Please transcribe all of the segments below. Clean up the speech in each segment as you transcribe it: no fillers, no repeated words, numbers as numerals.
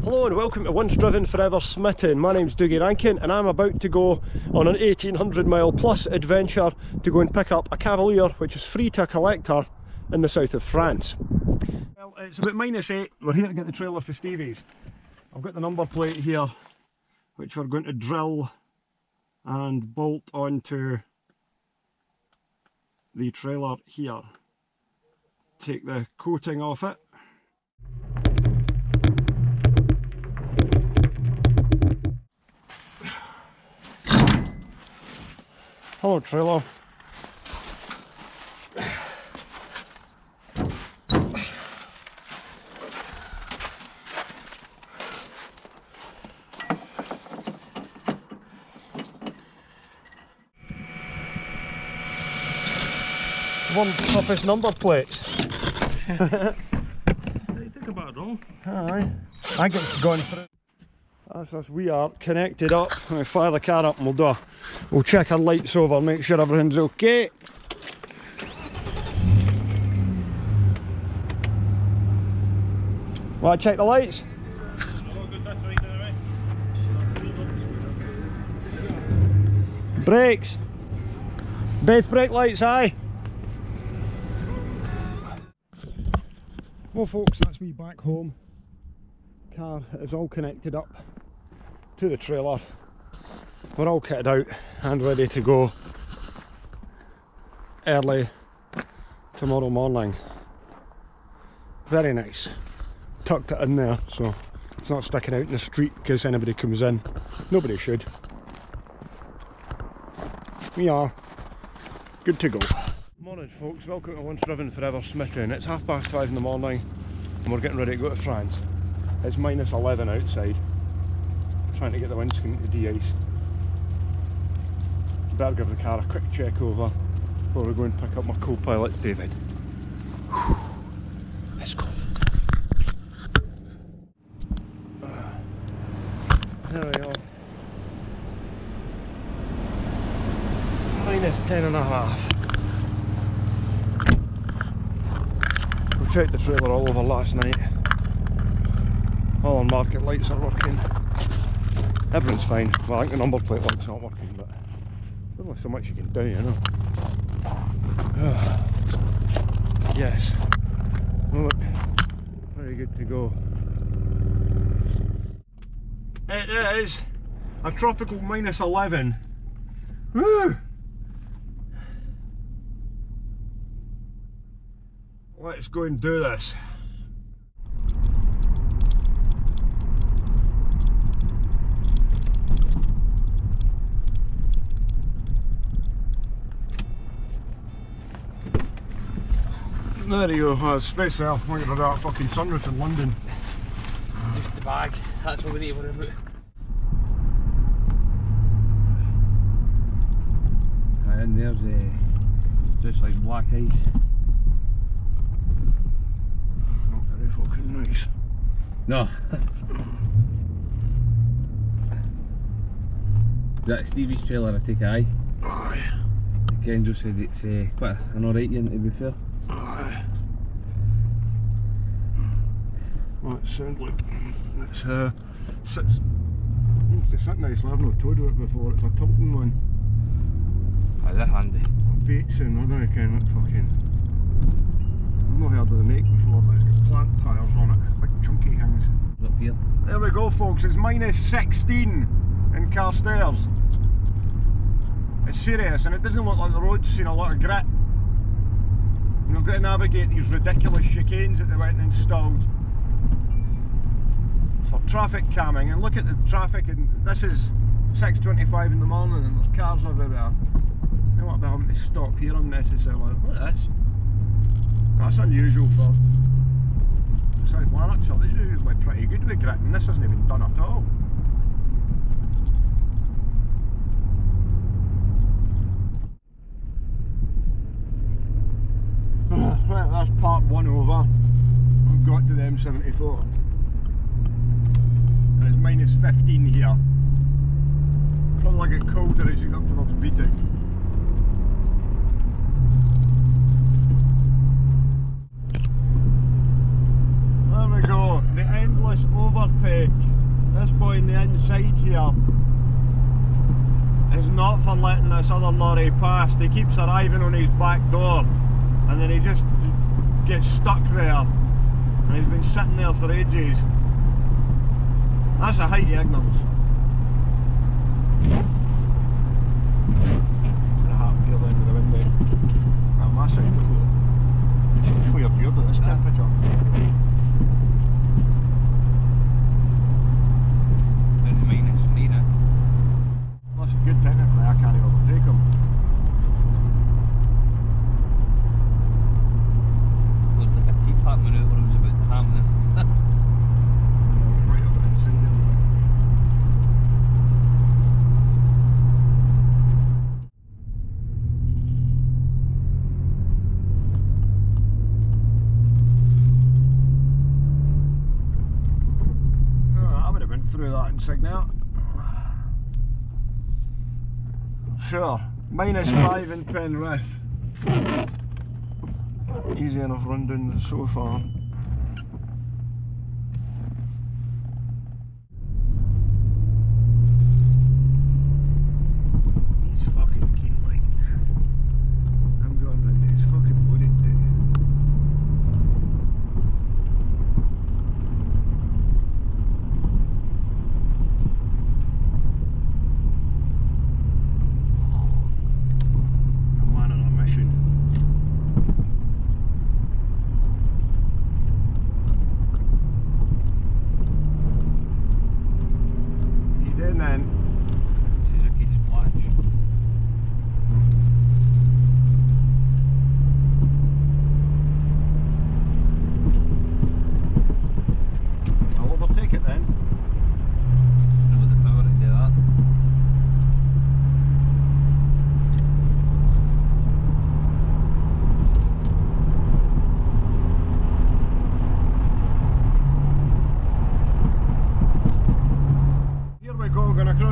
Hello and welcome to Once Driven Forever Smitten. My name's Dougie Rankin and I'm about to go on an 1800 mile plus adventure to go and pick up a Cavalier which is free to a collector in the south of France. Well, it's about -8. We're here to get the trailer for Stevie's. I've got the number plate here which we're going to drill and bolt onto the trailer here. Take the coating off it. Hello trailer. One toughest number plates. They took a bit wrong. Aye. I get going through. That's us, we are connected up. We'll fire the car up and we'll check our lights over, make sure everything's okay. Want to check the lights? Brakes. Both brake lights, aye. Well folks, that's me back home. Car is all connected up to the trailer. We're all kitted out and ready to go early tomorrow morning. Very nice. Tucked it in there so it's not sticking out in the street in case anybody comes in. Nobody should. We are good to go. Morning folks, welcome to Once Driven Forever Smitten. It's 5:30 in the morning and we're getting ready to go to France. It's -11 outside. Trying to get the windscreen to de-ice. Better give the car a quick check over before we go and pick up my co-pilot David. Whew. Let's go. There we are. -10.5. We checked the trailer all over last night. All our market lights are working. Everything's fine. Well, I think the number plate light's not working, but there's only so much you can do, you know. Yes. Well, look, very good to go. It is a tropical -11. Woo! Let's go and do this. There you go, that's space there. I'm looking for that fucking sunroof in London. Just the bag, that's what we need to worry about. And there's just like black ice. Not very fucking nice. No. Is that Stevie's trailer, I take it, aye? Aye. Kenzo said it's quite an alright one to be fair. Aye. Well, it sounds like it's sits nice. I've not towed it before. It's a Tilton one. Aye, they're handy. Bateson, I don't know what fucking. I've not heard of the make before, but it's got plant tyres on it. Big chunky things. Up here. There we go folks, it's -16 in Carstairs. It's serious and it doesn't look like the road's seen a lot of grit. And we've got to navigate these ridiculous chicanes that they went and installed for traffic calming. And look at the traffic, and this is 6:25 in the morning and there's cars everywhere. They won't be having to stop here unnecessarily. Look at this. That's unusual for South Lanarkshire. They're usually pretty good with grit and this isn't even done at all. Right, that's part one over. We've got to the M74. And it's -15 here. Probably get colder as you go up towards Beating. There we go, the endless overtake. side here is not for letting this other lorry past. He keeps arriving on his back door and then he just gets stuck there, and he's been sitting there for ages. That's a height of ignorance. Gonna have to down with the window. Oh, my side should clear beard at this temperature. -3 now. Well, that's good technically, I can't even overtake him. Looked like a teapot manoeuvre was about to happen. Right over inside there. I would have been through that insignia. Sure, -5 in Penrith. Easy enough run down so far. He's fucking keen, like. I'm going round there, he's fucking loaded dude.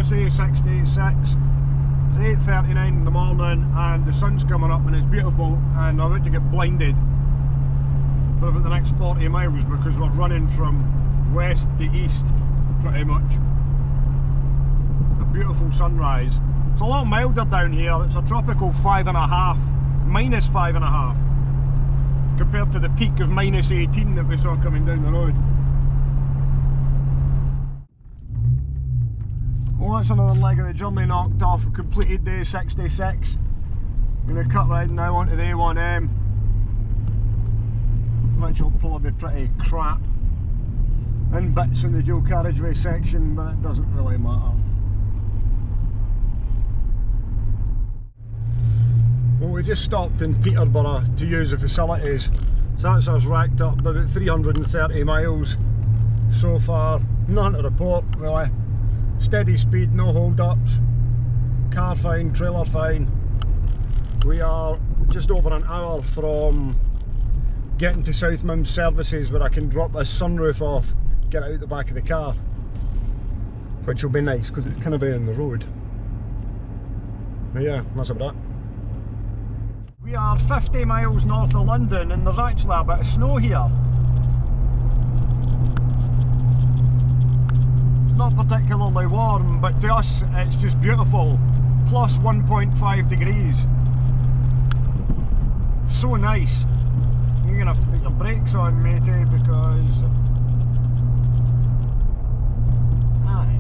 A66, it's 8:39 in the morning and the sun's coming up and it's beautiful, and I'm about to get blinded for about the next 40 miles because we're running from west to east pretty much. A beautiful sunrise. It's a lot milder down here, it's a tropical 5.5, -5.5 compared to the peak of -18 that we saw coming down the road. Well, that's another leg of the journey knocked off. We've completed day 66. I'm going to cut right now onto the A1M, which will probably be pretty crap in bits in the dual carriageway section, but it doesn't really matter. Well, we just stopped in Peterborough to use the facilities, so that's us racked up about 330 miles so far. None to report really. Steady speed, no hold-ups, car fine, trailer fine. We are just over an hour from getting to South Mim services where I can drop this sunroof off, get it out the back of the car, which will be nice because it's kind of in the road. But yeah, that's about it. We are 50 miles north of London and there's actually a bit of snow here. Not particularly warm, but to us it's just beautiful. Plus 1.5 degrees. So nice. You're going to have to put your brakes on, matey, because... Aye.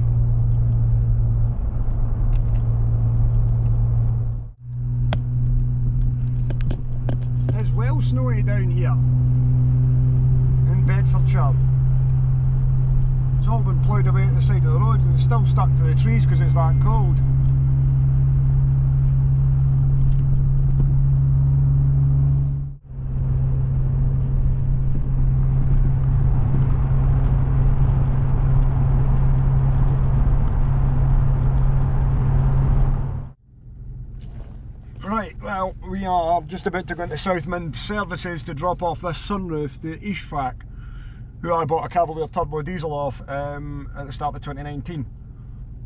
It's well snowy down here in Bedfordshire. It's all been ploughed away at the side of the road and it's still stuck to the trees because it's that cold. Right, well, we are just about to go into South Mim services to drop off this sunroof to Ishfaq, who I bought a Cavalier turbo diesel off at the start of 2019,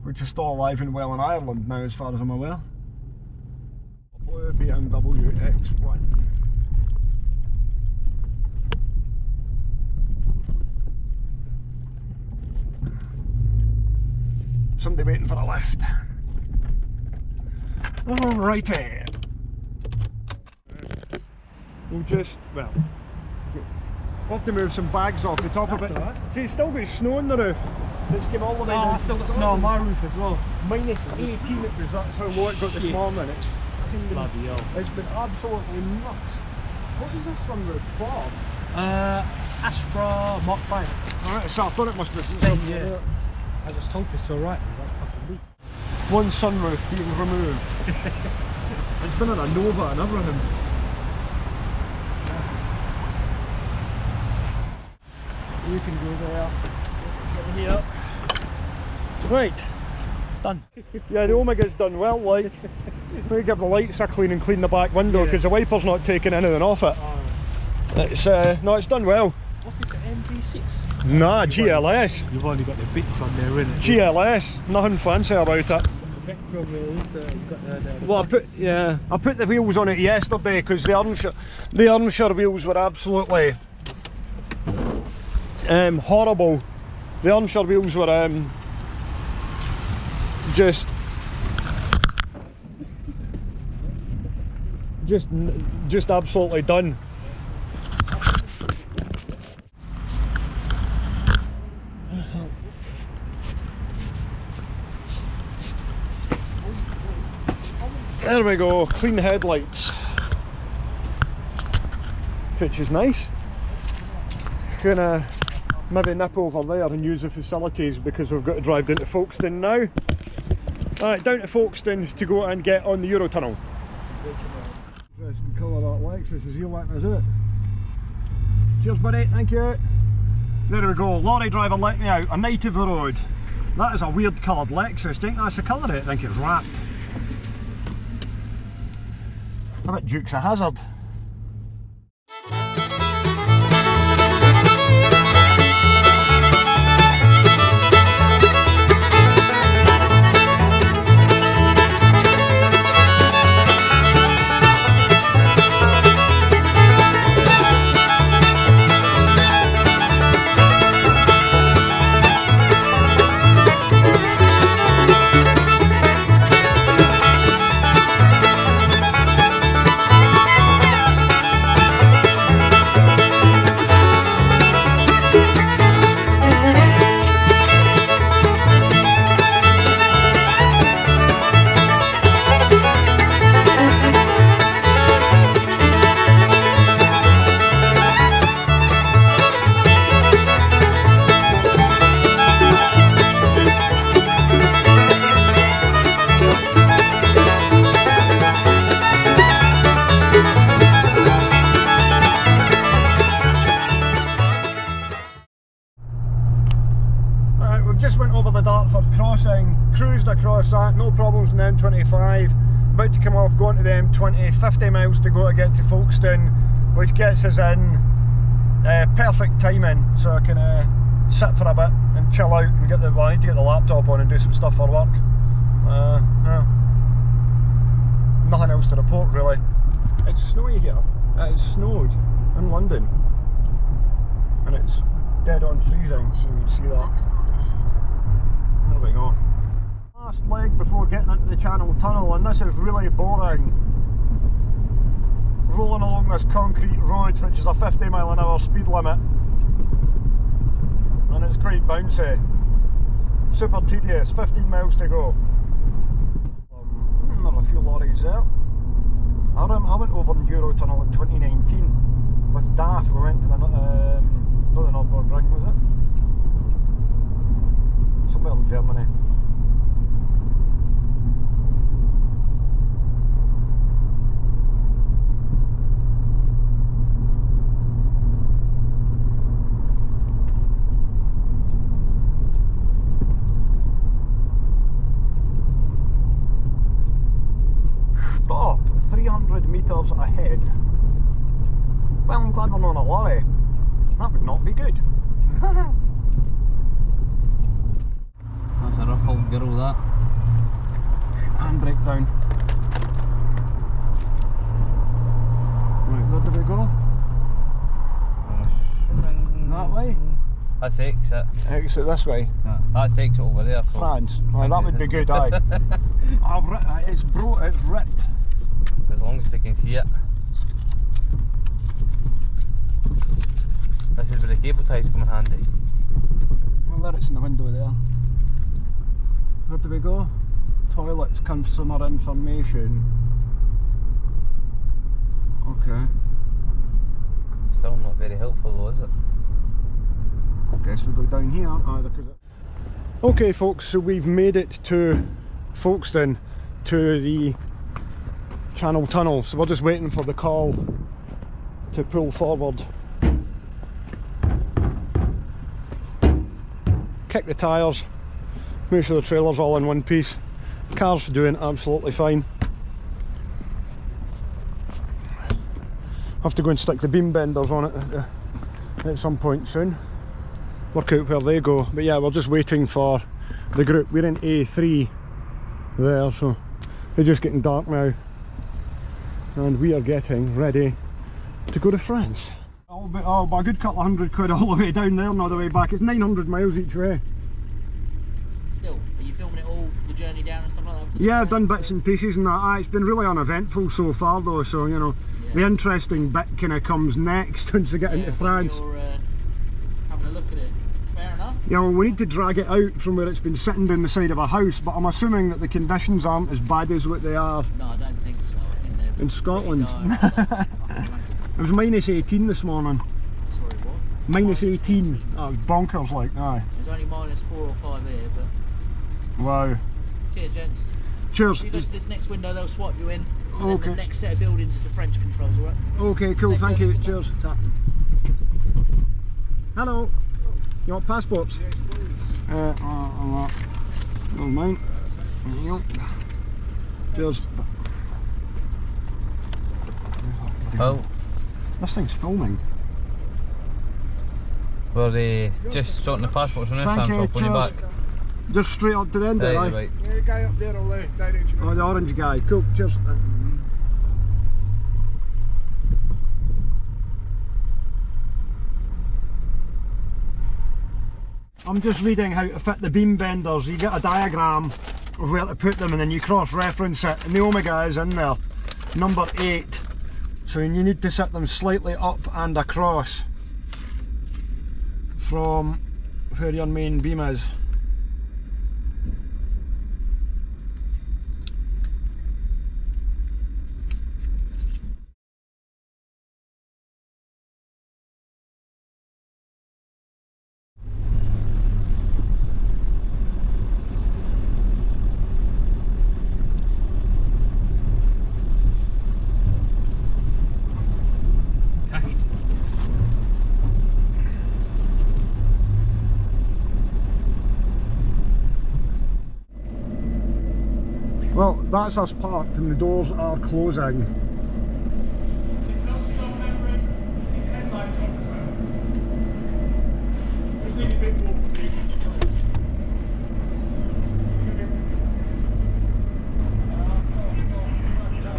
which is still alive and well in Ireland now as far as I'm aware. Blue BMW X1. Somebody waiting for a lift. Alrighty. We'll just, well, we'll have to move some bags off the top of it. Right. See, it's still got snow on the roof. It's came all the way down. I still got snow on my roof as well. Minus 18 it was, that's how low it got this morning. It's fucking been, Bloody hell. it's been absolutely nuts. What is this sunroof for? Astra Mk3. Alright, so I thought it must be Yeah. I just hope it's alright with that fucking leak. one sunroof being removed. It's been on a Nova and everything. You can go there. Get here. Right. Done. Yeah, the Omega's done well, like. We give the lights a clean and clean the back window because the wiper's not taking anything off it. It's no, it's done well. What's this, an MD6? Nah, GLS. You've only got the bits on there, innit? GLS, nothing fancy about it. Well, I put the wheels on it yesterday because the Armshire wheels were absolutely horrible. The Armshire wheels were just absolutely done. There we go, clean headlights, which is nice. Gonna maybe nip over there and use the facilities because we've got to drive down to Folkestone now. Alright, down to Folkestone to go and get on the Eurotunnel. Interesting colour that Lexus is here letting us out. Cheers buddy, thank you. There we go, lorry driver let me out, a night of the road. That is a weird coloured Lexus, do you think that's the colour of it? I think it's wrapped. A bit Dukes of Hazzard. Cruised across that, no problems on the M25, about to come off, going to the M20, 50 miles to go to get to Folkestone, which gets us in perfect timing, so I can sit for a bit and chill out and get the, well, I need to get the laptop on and do some stuff for work. Nothing else to report really. It's snowy here, it has snowed in London, and it's dead on freezing, so you can see that. There we go. Last leg before getting into the Chantonnay, and this is really boring. Rolling along this concrete road, which is a 50-mile-an-hour speed limit, and it's quite bouncy. Super tedious. 15 miles to go. There's a few lorries there. I went over in Eurotunnel in 2019 with DAF. We went to the not the Nürburgring, was it? Somewhere in Germany. Stop! 300 metres ahead. Well, I'm glad we're not on a lorry. That would not be good. That's a rough old girl, that. Handbrake down. Right, where do we go? That way? That's the exit. Exit this way. That's the exit over there. So France. Oh, that would be good, aye. It's ripped. As long as we can see it. This is where the cable ties come in handy. Well, there it's in the window there. Where do we go? Toilets, consumer information. Okay. Still not very helpful though, is it? I guess we go down here, either because okay folks, so we've made it to Folkestone, to the Channel Tunnel, so we're just waiting for the call to pull forward. Kick the tyres, make sure the trailer's all in one piece. Car's doing absolutely fine. Have to go and stick the beam benders on it at some point soon. Work out where they go, but yeah, we're just waiting for the group. We're in A3 there, so it's just getting dark now, and we are getting ready to go to France. But a good couple of £100 all the way down there and all the way back. It's 900 miles each way. Still, are you filming it all, the journey down and stuff like that? Yeah, I've done bits and pieces and that. It's been really uneventful so far though, so you know, the interesting bit kind of comes next once we get into France. You're having a look at it. Fair enough. Yeah, well, we need to drag it out from where it's been sitting down the side of a house, but I'm assuming that the conditions aren't as bad as what they are No, I don't think so. in Scotland. It was minus 18 this morning. Sorry, what? Minus 18. Oh, it was bonkers like, aye. There's only minus 4 or 5 here, but... Wow. Cheers, gents. Cheers. If you go to this next window, they'll swipe you in. And Okay. then the next set of buildings is the French controls, alright? Okay, cool, Safe thank you. journey. Cheers. Ta. Hello. You want passports? Yes, please. Never mind. There you go. Cheers. Well, this thing's filming. we're just sorting the passports on this Thank time, so you, I'll phone you back. cheers. Just straight up to the end there, Right, aye? right. Yeah, the guy up there will direct you. Oh, the orange guy. Cool, cheers. I'm just reading how to fit the beam benders. You get a diagram of where to put them and then you cross-reference it, and the omega is in there, number 8. So you need to set them slightly up and across from where your main beam is. Well, that's us parked and the doors are closing.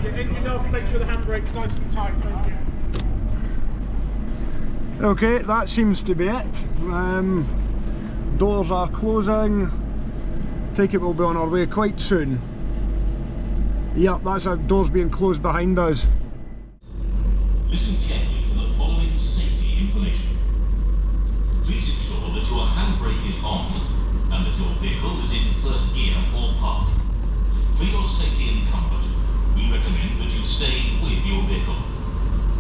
Engine off, make sure the handbrake's nice and tight, thank you. Okay, that seems to be it. Doors are closing. Take it we'll be on our way quite soon. Yep, that's a doors being closed behind us. Listen carefully to the following safety information. Please ensure that your handbrake is on and that your vehicle is in first gear or park. For your safety and comfort, we recommend that you stay with your vehicle.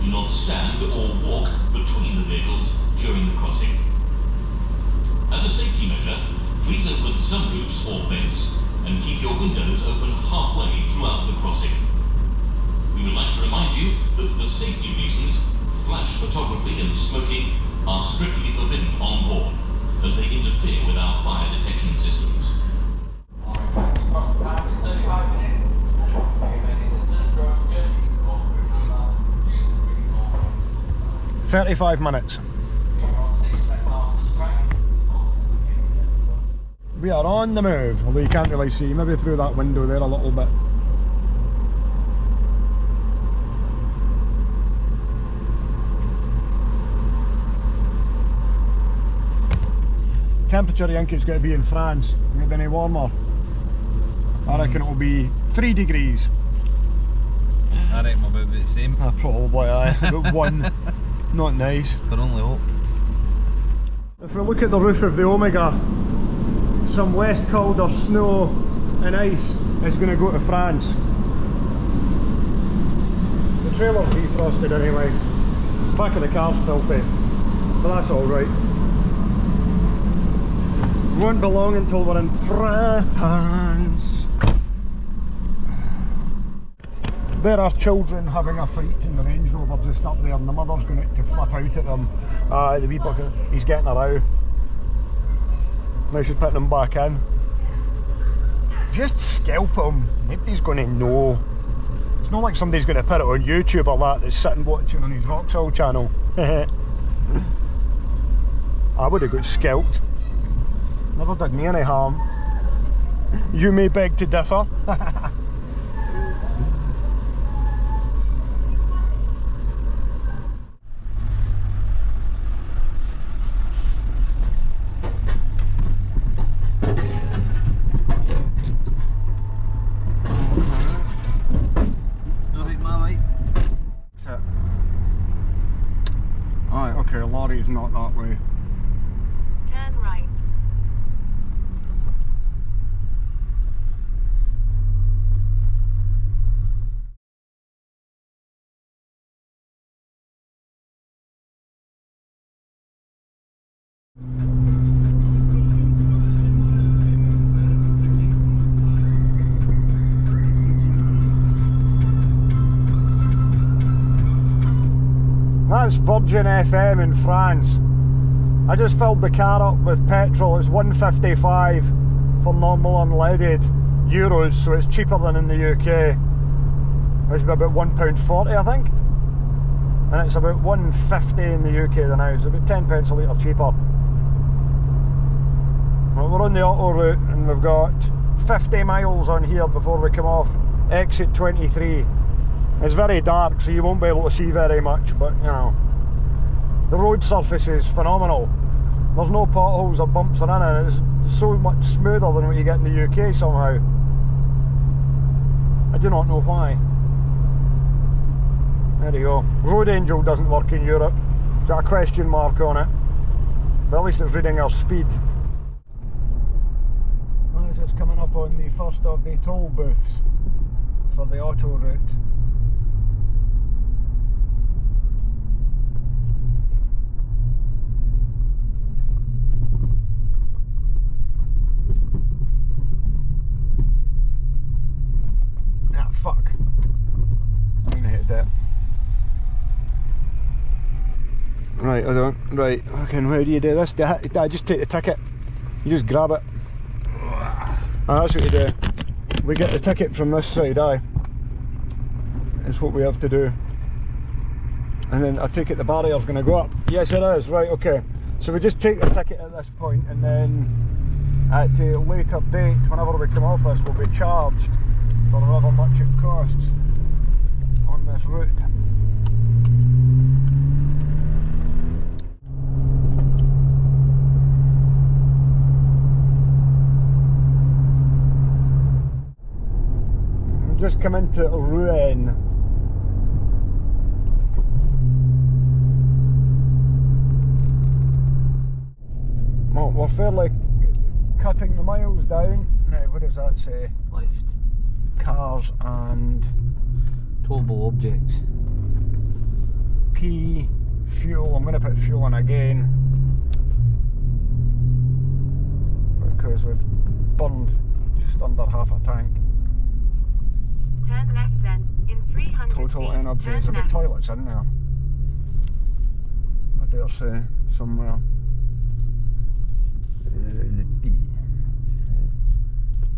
Do not stand or walk between the vehicles during the crossing. As a safety measure, please open sunroofs or vents and keep your windows open halfway throughout the crossing. We would like to remind you that for safety reasons, flash photography and smoking are strictly forbidden on board, as they interfere with our fire detection systems. 35 minutes. We are on the move, although you can't really see, maybe through that window there a little bit. temperature do you think it's going to be in France? Will it be any warmer? I reckon it'll be 3 degrees. I reckon we'll be about the same. Probably, aye. About 1. Not nice. But only hope. If we look at the roof of the Omega, some West Calder snow and ice is going to go to France. The trailer's defrosted anyway. Back of the car's filthy, but that's alright. Won't be long until we're in France. There are children having a fight in the Range Rover just up there, and the mother's going to flip out at them. The wee bucket, he's getting a row. Now she's putting him back in. Just scalp him, nobody's going to know. It's not like somebody's going to put it on YouTube or that's sitting watching on his Vauxhall channel. I would have got scalped. Never did me any harm. You may beg to differ. Okay, lorry's not that way. Turn right. That's Virgin FM in France. I just filled the car up with petrol. It's 155 for normal unleaded euros, so it's cheaper than in the UK. It's about £1.40 I think, and it's about 150 in the UK now. It's about 10 pence a litre cheaper. Well, we're on the auto route and we've got 50 miles on here before we come off exit 23. It's very dark, so you won't be able to see very much, but you know, the road surface is phenomenal. There's no potholes or bumps or anything. It's so much smoother than what you get in the UK somehow. I do not know why. There you go. Road Angel doesn't work in Europe. It's got a question mark on it, but at least it's reading our speed. As it's coming up on the first of the toll booths for the auto route. Fuck. I'm gonna hit that. Right, hold on. Right, okay, how do you do this? Do I just take the ticket? You just grab it. That's what you do. We get the ticket from this side, aye. That's what we have to do. And then I take it the barrier's gonna go up. Yes it is, right, okay. So we just take the ticket at this point, and then at a later date, whenever we come off this, we'll be charged for however much it costs on this route. We've just come into Rouen. Well, we're fairly cutting the miles down. Now, what does that say? Left. Cars and Towable objects. P, fuel. I'm going to put fuel in again because we've burned just under half a tank. Turn left then, in 300 Total feet, energy. turn There's a bit left. toilets in there, I dare say, somewhere. Le P.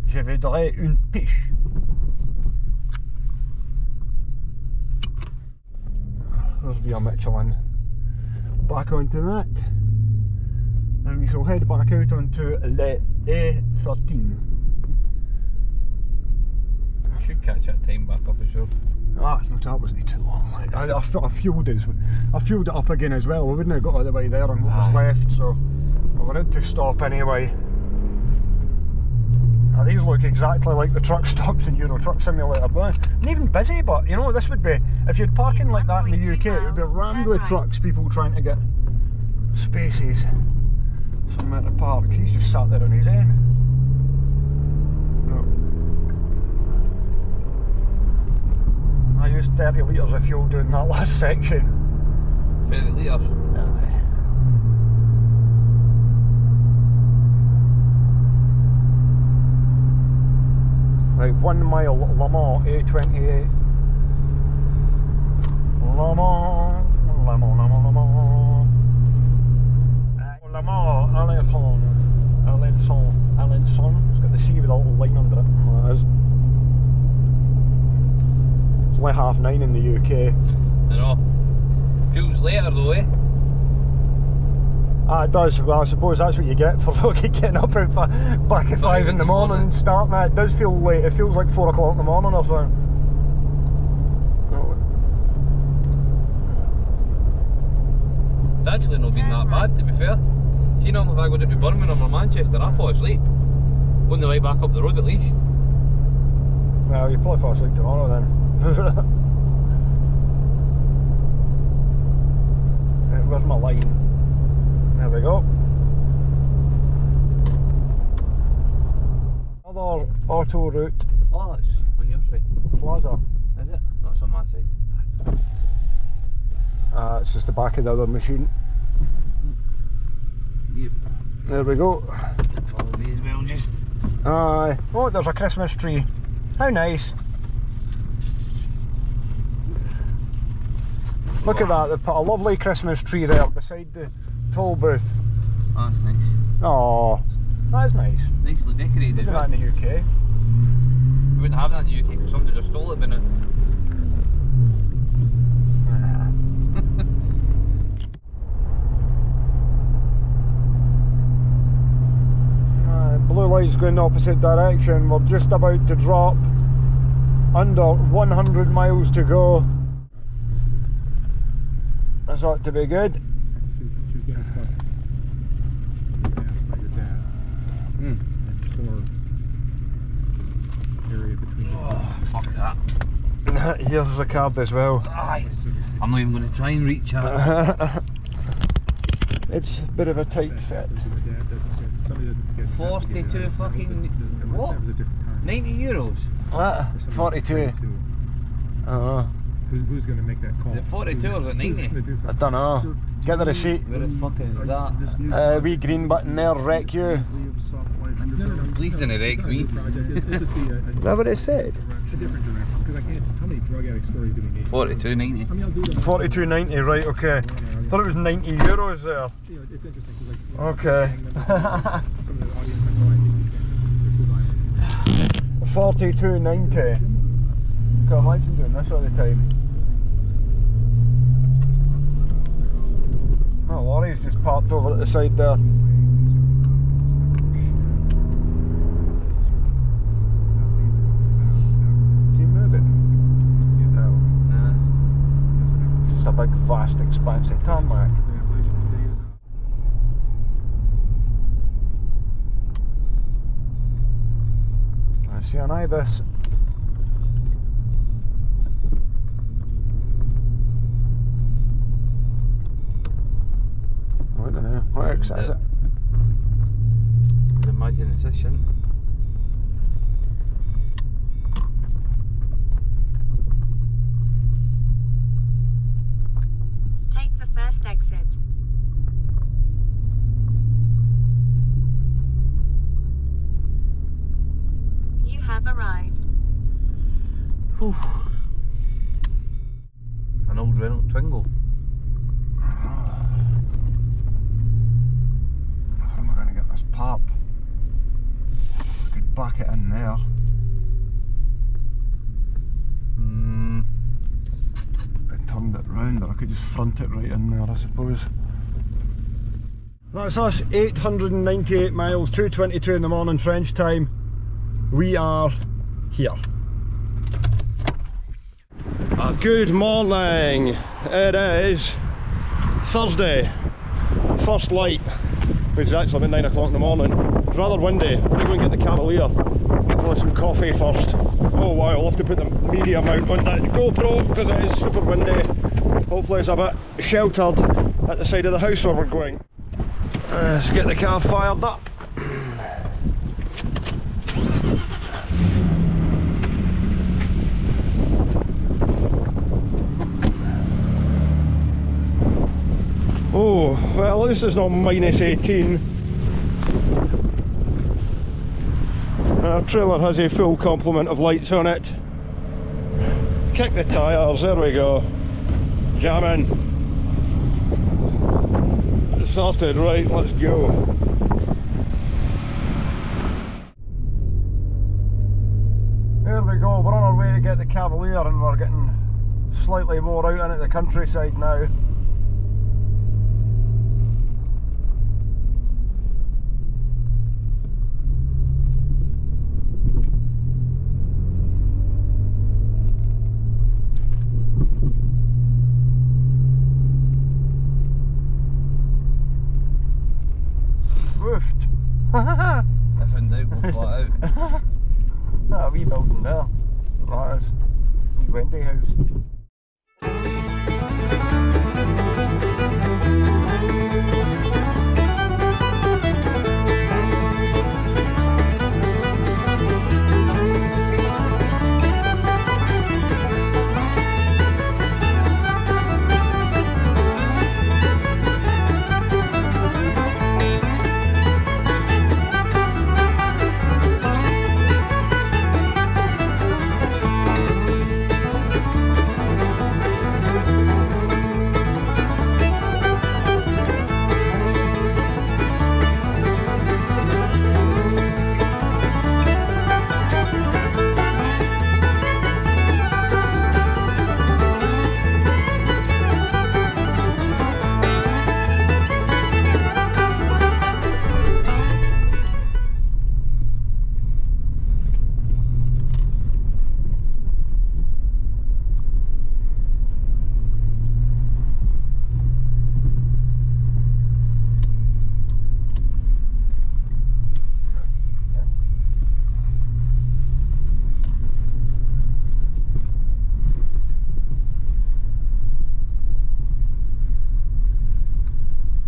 Je voudrais une piche. There's via Michelin. Back onto that. And we shall head back out onto the A13. Should catch that time back up as well. Ah, that wasn't too long. I fueled it up again as well. We wouldn't have got all the way there on what was left, so We're out to stop anyway. Now, these look exactly like the truck stops in Euro Truck Simulator, but not even busy, but you know, this would be, if you're parking like that in the UK, it would be rammed with trucks, people trying to get spaces somewhere to park. He's just sat there on his end. I used 30 litres of fuel doing that last section. 30 litres? Aye. Right, 1 mile, Le Mans, A28. Le Mans, Le Mans, Le Mans, Le Mans. Le Mans, Alençon. It's got the C with a little line under it. Oh, it is. It's only 9:30 in the UK. I know. Feels later though, eh? Ah, it does. Well, I suppose that's what you get for fucking getting up at back at 5 in the morning and starting that. It does feel late. It feels like 4 o'clock in the morning or something. It's actually not been that bad, to be fair. See, normally if I go down to Birmingham or Manchester, I fall asleep. On the way back up the road at least. Well, you probably fall asleep tomorrow then. Right, where's my line? There we go. Another auto route. Oh, it's on your side. Plaza. Is it? No, it's on my side. It's just the back of the other machine. Yep. There we go. Follow me as well, just. Aye. Oh, there's a Christmas tree. How nice. Look at that, they've put a lovely Christmas tree there beside the toll booth. Oh, that's nice. Oh, that's nice. Nicely decorated Look as at well. that in the UK. We wouldn't have that in the UK because somebody just stole it by now. Blue light's going the opposite direction. We're just about to drop. Under 100 miles to go. That's ought to be good. Oh, fuck that. Here's a card as well. Aye. I'm not even going to try and reach it. It's a bit of a tight fit. 42 fucking. What? 90 euros? 42. Who's going to make that call? Is it 42 or is it 90? I don't know. Get the receipt. Where the fuck is that? Wee green button there, wreck you. Please don't wreck me. Is that what it said? How many drug addict stories do we need? 42.90. 42.90, right, okay. Thought it was 90 euros there. It's interesting because like Okay. some of the audience I 42.90. Can imagine doing this all the time. Oh, lorry's just parked over at the side there. Is he moving? No. It's just a big, vast, expansive tarmac. I see an ibis. I don't know. What exit is it? I'd imagine it's this shouldn't. Take the first exit. You have arrived. Whew. An old Renault Twingo. How am I going to get this parked? I could back it in there. I turned it round, or I could just front it right in there, I suppose. That's us, 898 miles, 2:22 in the morning French time. We are here. Good morning. It is Thursday, first light which is actually about 9 o'clock in the morning. It's rather windy. We're going to go and get the Cavalier. Have some coffee first. Oh wow, I'll have to put the media mount on that GoPro because it is super windy. Hopefully it's a bit sheltered at the side of the house where we're going. Let's get the car fired up. Oh, well at least it's not minus 18. Our trailer has a full complement of lights on it. Kick the tyres, there we go. Jam in. Sorted, right, let's go. There we go, we're on our way to get the Cavalier and we're getting slightly more out into the countryside now. Roofed. If in doubt, we'll fly out. Ah, wee building there. That is. Wee Wendy house.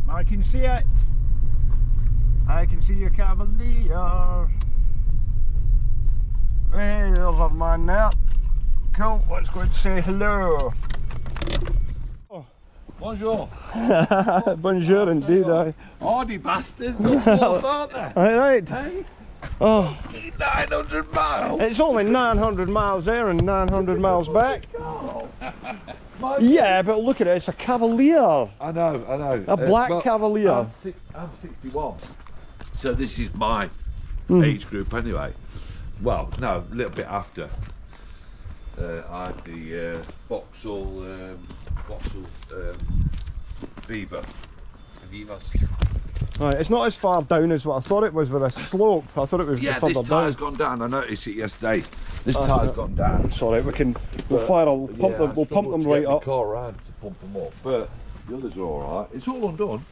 I can see it. I can see your Cavalier. Hey, there's our man there. Cool, let's go and say hello. Oh. Bonjour. Bonjour indeed, aye. Hardy bastards up north, aren't they? Aye, right. Hey? Oh. 900 miles. It's only 900 miles there and 900 miles back. Oh. Yeah, but look at it, it's a Cavalier. I know. A black well, Cavalier. I'm 61. So this is my age group anyway. Well, no, a little bit after. I had the Vauxhall Viva. Vivas. Right, it's not as far down as what I thought it was with a slope. I thought it was Yeah, further this tyre's down. gone down. I noticed it yesterday. This tyre's gone down. It's alright, we'll pump them right up. Car around to pump them up, but the others are alright. It's all undone.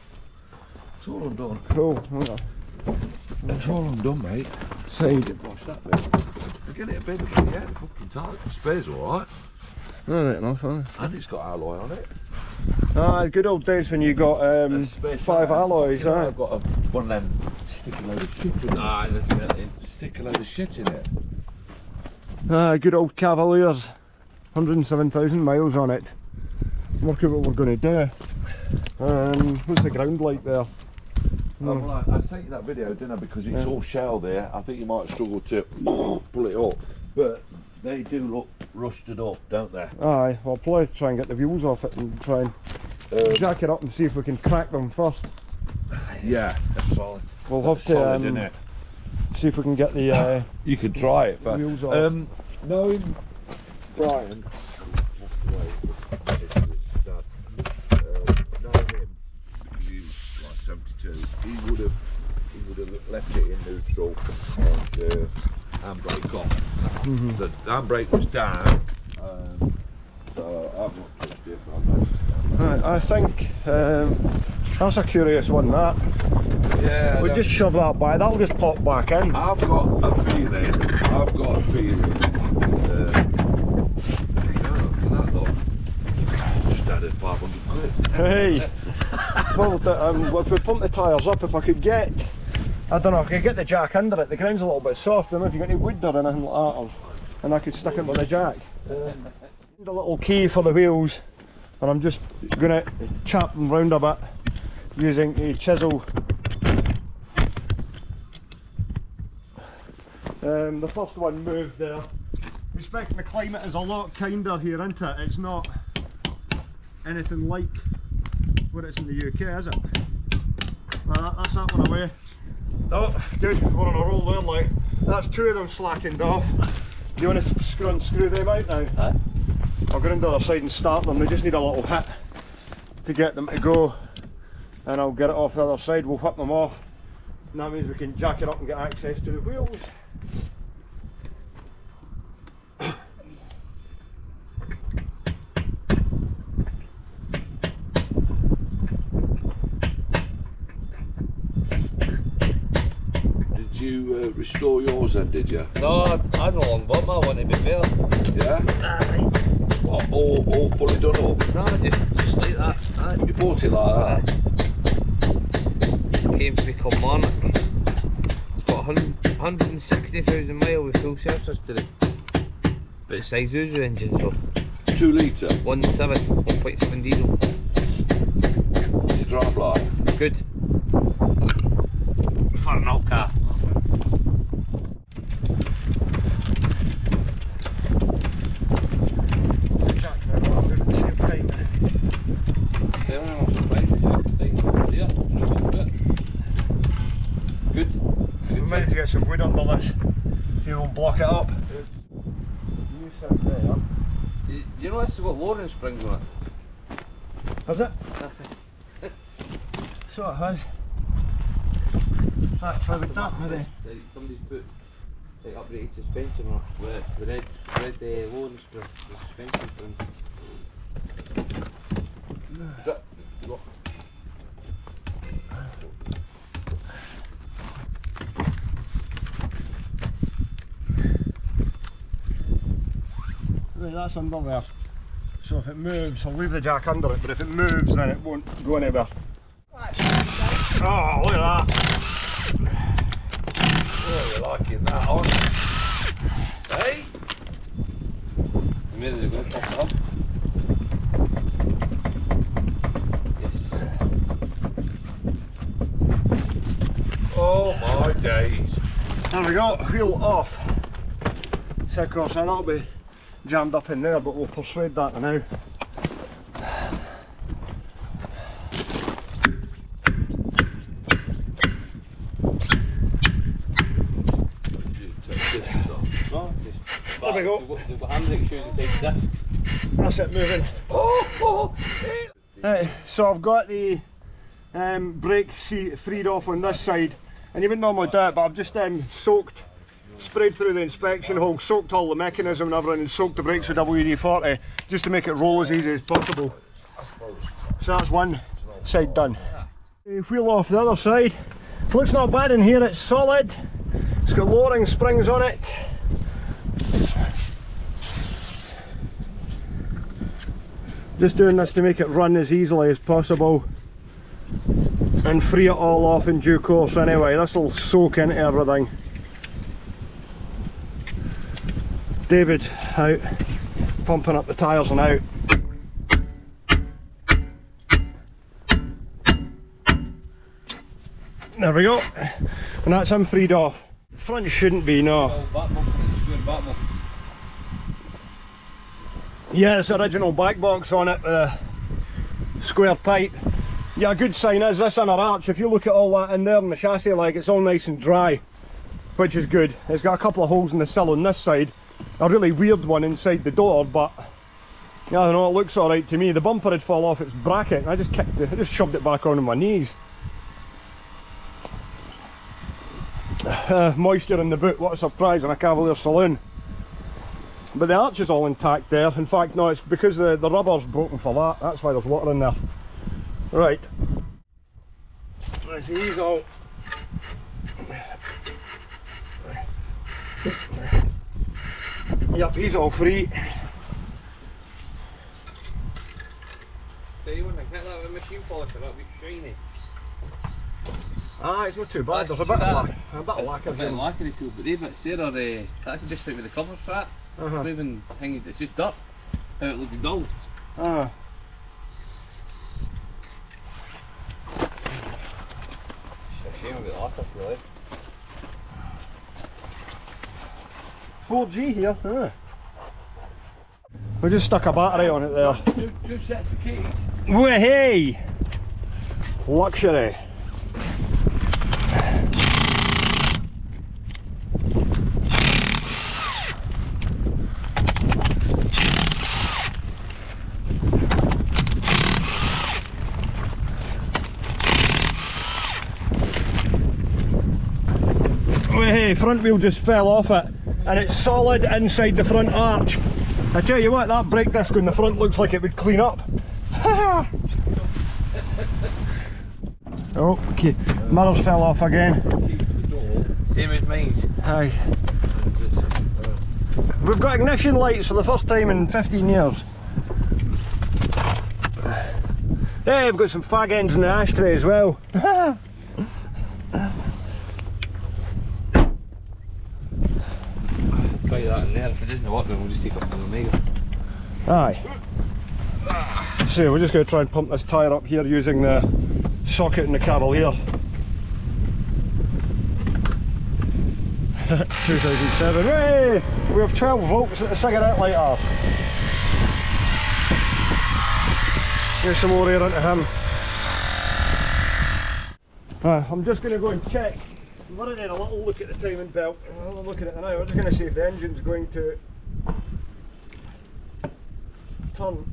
It's all undone. Cool. It's all undone, mate. Side. Wash that bit. I get it a bit, but yeah, the fucking tire. The spare's alright. Alright enough, huh? And it's got alloy on it. Ah, good old days when you got 5 alloys, you know, right? I've got one of them stick a load of shit in it. Ah, definitely. Stick a load of shit in it. Ah, good old Cavaliers. 107,000 miles on it. Work out what we're going to do. What's the ground like there? Well, I sent you that video, didn't I? Because it's all shell there. I think you might struggle to pull it up. But they do look rusted up, don't they? Aye, I'll probably try and get the wheels off it and try and jack it up and see if we can crack them first. Yeah, that's solid. We'll That's have to solid, isn't it? see if we can get the You could try it. But, wheels off. knowing Brian, knowing him, because he's like 72, he would have left it in neutral and handbrake off. The handbrake was down, so I've not touched it, but I noticed that. Right, I think that's a curious one, that. Yeah. We'll just shove that back, that'll just pop back in. I've got a feeling. There you go, look at that lot. Just added 500 quid. Hey! Well, if we pump the tyres up, if I could get, I don't know, if I could get the jack under it, the ground's a little bit soft, I don't know if you've got any wood or anything like that, and I could stick it with the jack. The little key for the wheels, and I'm just going to chap them round a bit using a chisel. The first one moved there. I expect the climate is a lot kinder here, isn't it? It's not anything like what it's in the UK, is it? That's that one away. Oh, good, we're on a roll there, like. That's two of them slackened off. Do you want to unscrew them out now? Aye. I'll go into the other side and start them. They just need a little hit to get them to go. And I'll get it off the other side, we'll whip them off. And that means we can jack it up and get access to the wheels. Did you restore yours then, did you? No, I no long bought my one, to be fair. Yeah? What, all fully done up? No, just like that. Aye. You bought it like that? Came from Kilmarnock. It's got 160,000 miles with full service history. But it's Isuzu engine, so 2 litre? 1.7 diesel. What's it drive like? Good. For an old car. Good. We might need to get some wood under this. You will block it up. You sit there. Do you know this has got lowering springs on it? Has it? So it has. Actually, with that maybe. Somebody's put like upgraded suspension on it with the red lowering spring, the suspension springs. Is that? What? Right, that's under there. So if it moves, I'll leave the jack under it, but if it moves then it won't go anywhere. Oh, look at that! Oh, you're liking that, aren't you? Hey? You made it going to pop it up. Yes. Oh my days. There we go, wheel off. So of course that'll be jammed up in there, but we'll persuade that now. There we go. They've got handbrake shoes inside the discs. That's it moving. Oh, Right, so I've got the brake seat freed off on this side, and you wouldn't normally do it, but I've just sprayed through the inspection hole, soaked all the mechanism and everything, and soaked the brakes with WD-40 just to make it roll as easy as possible. So that's one side done. Wheel off the other side. Looks not bad in here, it's solid. It's got lowering springs on it. Just doing this to make it run as easily as possible and free it all off in due course anyway. This will soak into everything. David out, pumping up the tyres and out. There we go, and that's him freed off. Front shouldn't be, no. Yeah, it's the original back box on it with a square pipe. Yeah, a good sign is this inner arch, if you look at all that in there in the chassis, like, it's all nice and dry, which is good. It's got a couple of holes in the sill on this side, a really weird one inside the door, but yeah, I don't know, it looks alright to me. The bumper had fall off its bracket and I just kicked it, I just shoved it back on my knees. Moisture in the boot, what a surprise in a Cavalier saloon. But the arch is all intact there. In fact, no, it's because the rubber's broken for that. That's why there's water in there. Right. So he's all... Yep, he's all free. So you want to hit that with a machine polisher, that'll be shiny. Ah, it's not too bad. There's a bit of lacquer. A bit of lacquer too, but these bits there are actually just out with the covers for that. Not even hanging, it's just dirt. How it looks dull. Ah. It's a shame about lacquer, really. 4G here. Ah. We just stuck a battery on it there. Two sets of keys. Hey! Luxury. Hey, front wheel just fell off it and it's solid inside the front arch. I tell you what, that brake disc on the front looks like it would clean up. Oh, okay. Mirrors fell off again. Same as mine's. Aye. We've got ignition lights for the first time in 15 years. Hey, we've got some fag ends in the ashtray as well. Try that in there, if it doesn't work then we'll just take up the Omega. Aye. So we're just going to try and pump this tyre up here using the socket in the Cavalier. 2007. Hey! We have 12 volts at the cigarette lighter. Here's some more air into him. I'm just going to go and check. I'm running in a little look at the timing belt. I'm looking at it now. I'm just going to see if the engine's going to turn.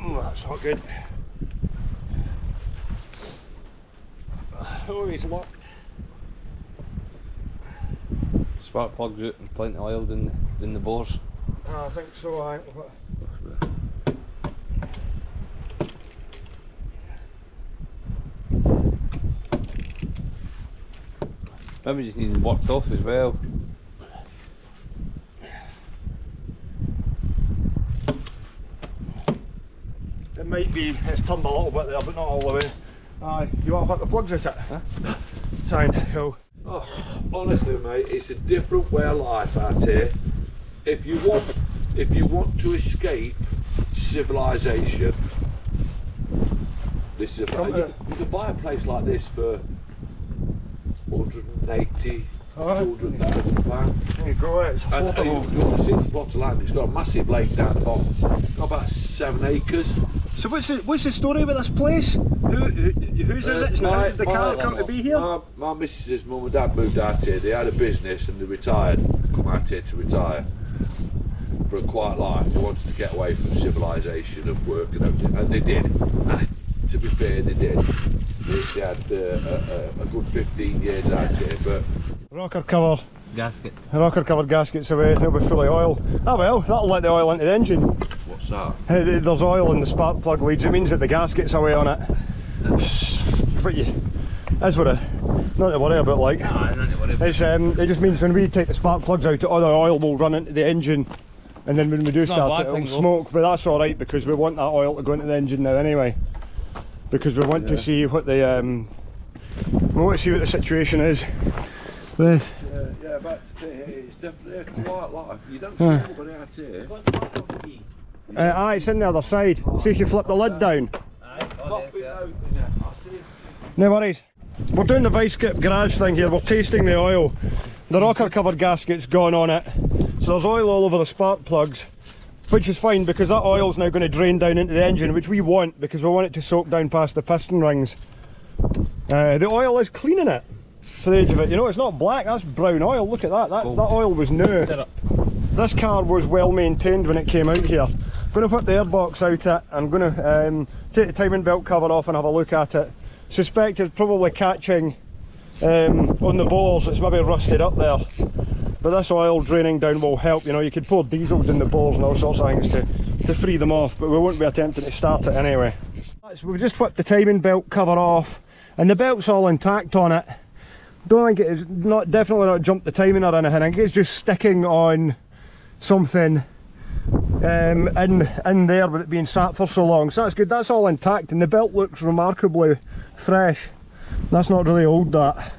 That's not good. Oh, he's locked. Spark plugs out and plenty of oil in the bores. I think so, aye. Maybe just need worked off as well. It might be, it's turned a little bit there, but not all the way. Aye, you want to put the plugs at it? Huh? Sound, cool. Oh, honestly, mate, it's a different way of life out here. If you want to escape civilization, this is you can buy a place like this for 180 £200,000. There you go, it's affordable. You've got a single plot of land, it's got a massive lake down the bottom, got about 7 acres. So what's the story about this place? Whose is it? How did the car come to be here? My missus's mum and dad moved out here, they had a business and they retired, come out here to retire for a quiet life. They wanted to get away from civilization and work and everything, and they did. To be fair, they did. They had a good 15 years out here, but... Rocker cover. Gasket. Rocker covered gaskets away, they'll be full of oil. Ah well, that'll let the oil into the engine. What's that? There's oil in the spark plug leads, it means that the gasket's away on it. But that's what not to worry about, like. No, not to worry about. It just means when we take the spark plugs out, all the oil will run into the engine, and then when we do start it, it'll smoke. But that's alright because we want that oil to go into the engine now anyway. Because we want to see what the situation is with. Yeah, but it's definitely a quiet life. You don't see anybody out here. Aye, it's in the other side. See if you flip the lid down. No worries. We're doing the vice grip garage thing here. We're tasting the oil. The rocker covered gasket's gone on it. So there's oil all over the spark plugs, which is fine because that oil's now going to drain down into the engine, which we want because we want it to soak down past the piston rings. The oil is cleaning it for the age of it. You know, it's not black, that's brown oil. Look at that. That oil was new. This car was well maintained when it came out here. I'm going to put the airbox out it. I'm going to take the timing belt cover off and have a look at it. Suspect it's probably catching on the bores, it's maybe rusted up there. But this oil draining down will help, you know, you could pour diesels in the bores and all sorts of things to free them off, but we won't be attempting to start it anyway. So we've just whipped the timing belt cover off and the belt's all intact on it. Don't think it's definitely not jumped the timing or anything. I think it's just sticking on something in there with it being sat for so long. So that's good, that's all intact, and the belt looks remarkably fresh. That's not really old, that.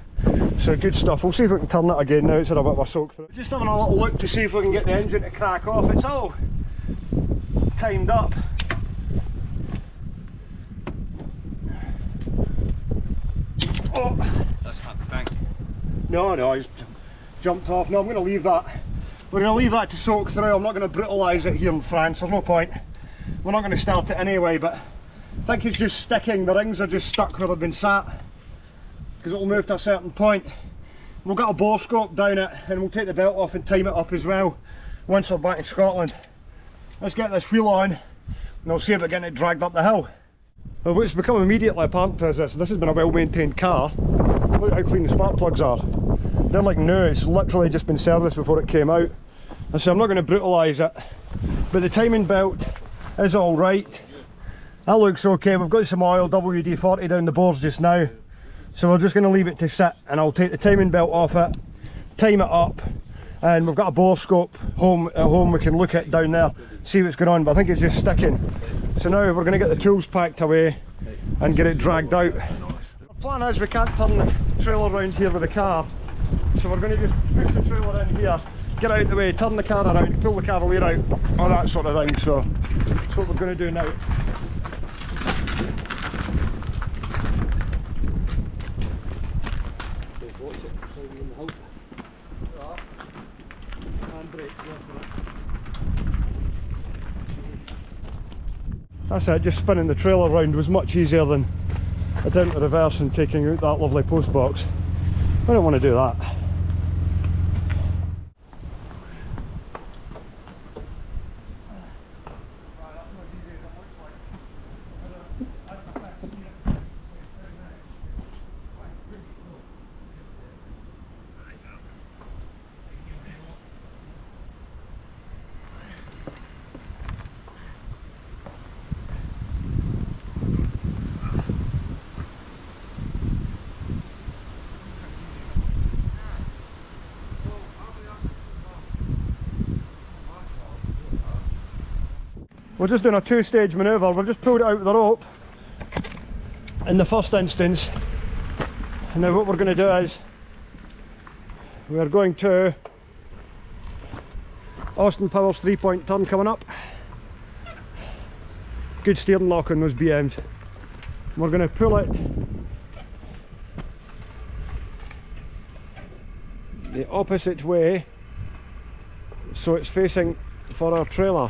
So good stuff. We'll see if we can turn it again now it's had a bit of a soak through. Just having a little look to see if we can get the engine to crack off. It's all timed up. Oh, That's not the bank. no, he's jumped off. No, I'm going to leave that. We're going to leave that to soak through. I'm not going to brutalise it here in France, there's no point. We're not going to start it anyway, but I think it's just sticking. The rings are just stuck where they've been sat, because it'll move to a certain point. We'll get a bore scope down it and we'll take the belt off and time it up as well once we're back in Scotland. Let's get this wheel on and we'll see about getting it dragged up the hill. Well, what's become immediately apparent to us is this has been a well maintained car. Look how clean the spark plugs are. They're like new, it's literally just been serviced before it came out. And so I'm not going to brutalise it, but the timing belt is all right. That looks okay. We've got some oil WD-40 down the bores just now, so we're just going to leave it to sit, and I'll take the timing belt off it, time it up, and we've got a bore scope at home we can look at down there, see what's going on, but I think it's just sticking. So now we're going to get the tools packed away and get it dragged out. The plan is we can't turn the trailer around here with the car, so we're going to just push the trailer in here, get out the way, turn the car around, pull the Cavalier out, all that sort of thing. So that's what we're going to do now. That's it, just spinning the trailer round was much easier than attempting to reverse and taking out that lovely post box. I don't want to do that. We're just doing a two-stage manoeuvre. We've just pulled it out with the rope in the first instance, and now what we're going to do is we're going to Austin Powers 3-point turn coming up. Good steering lock on those BMs. We're going to pull it the opposite way so it's facing for our trailer.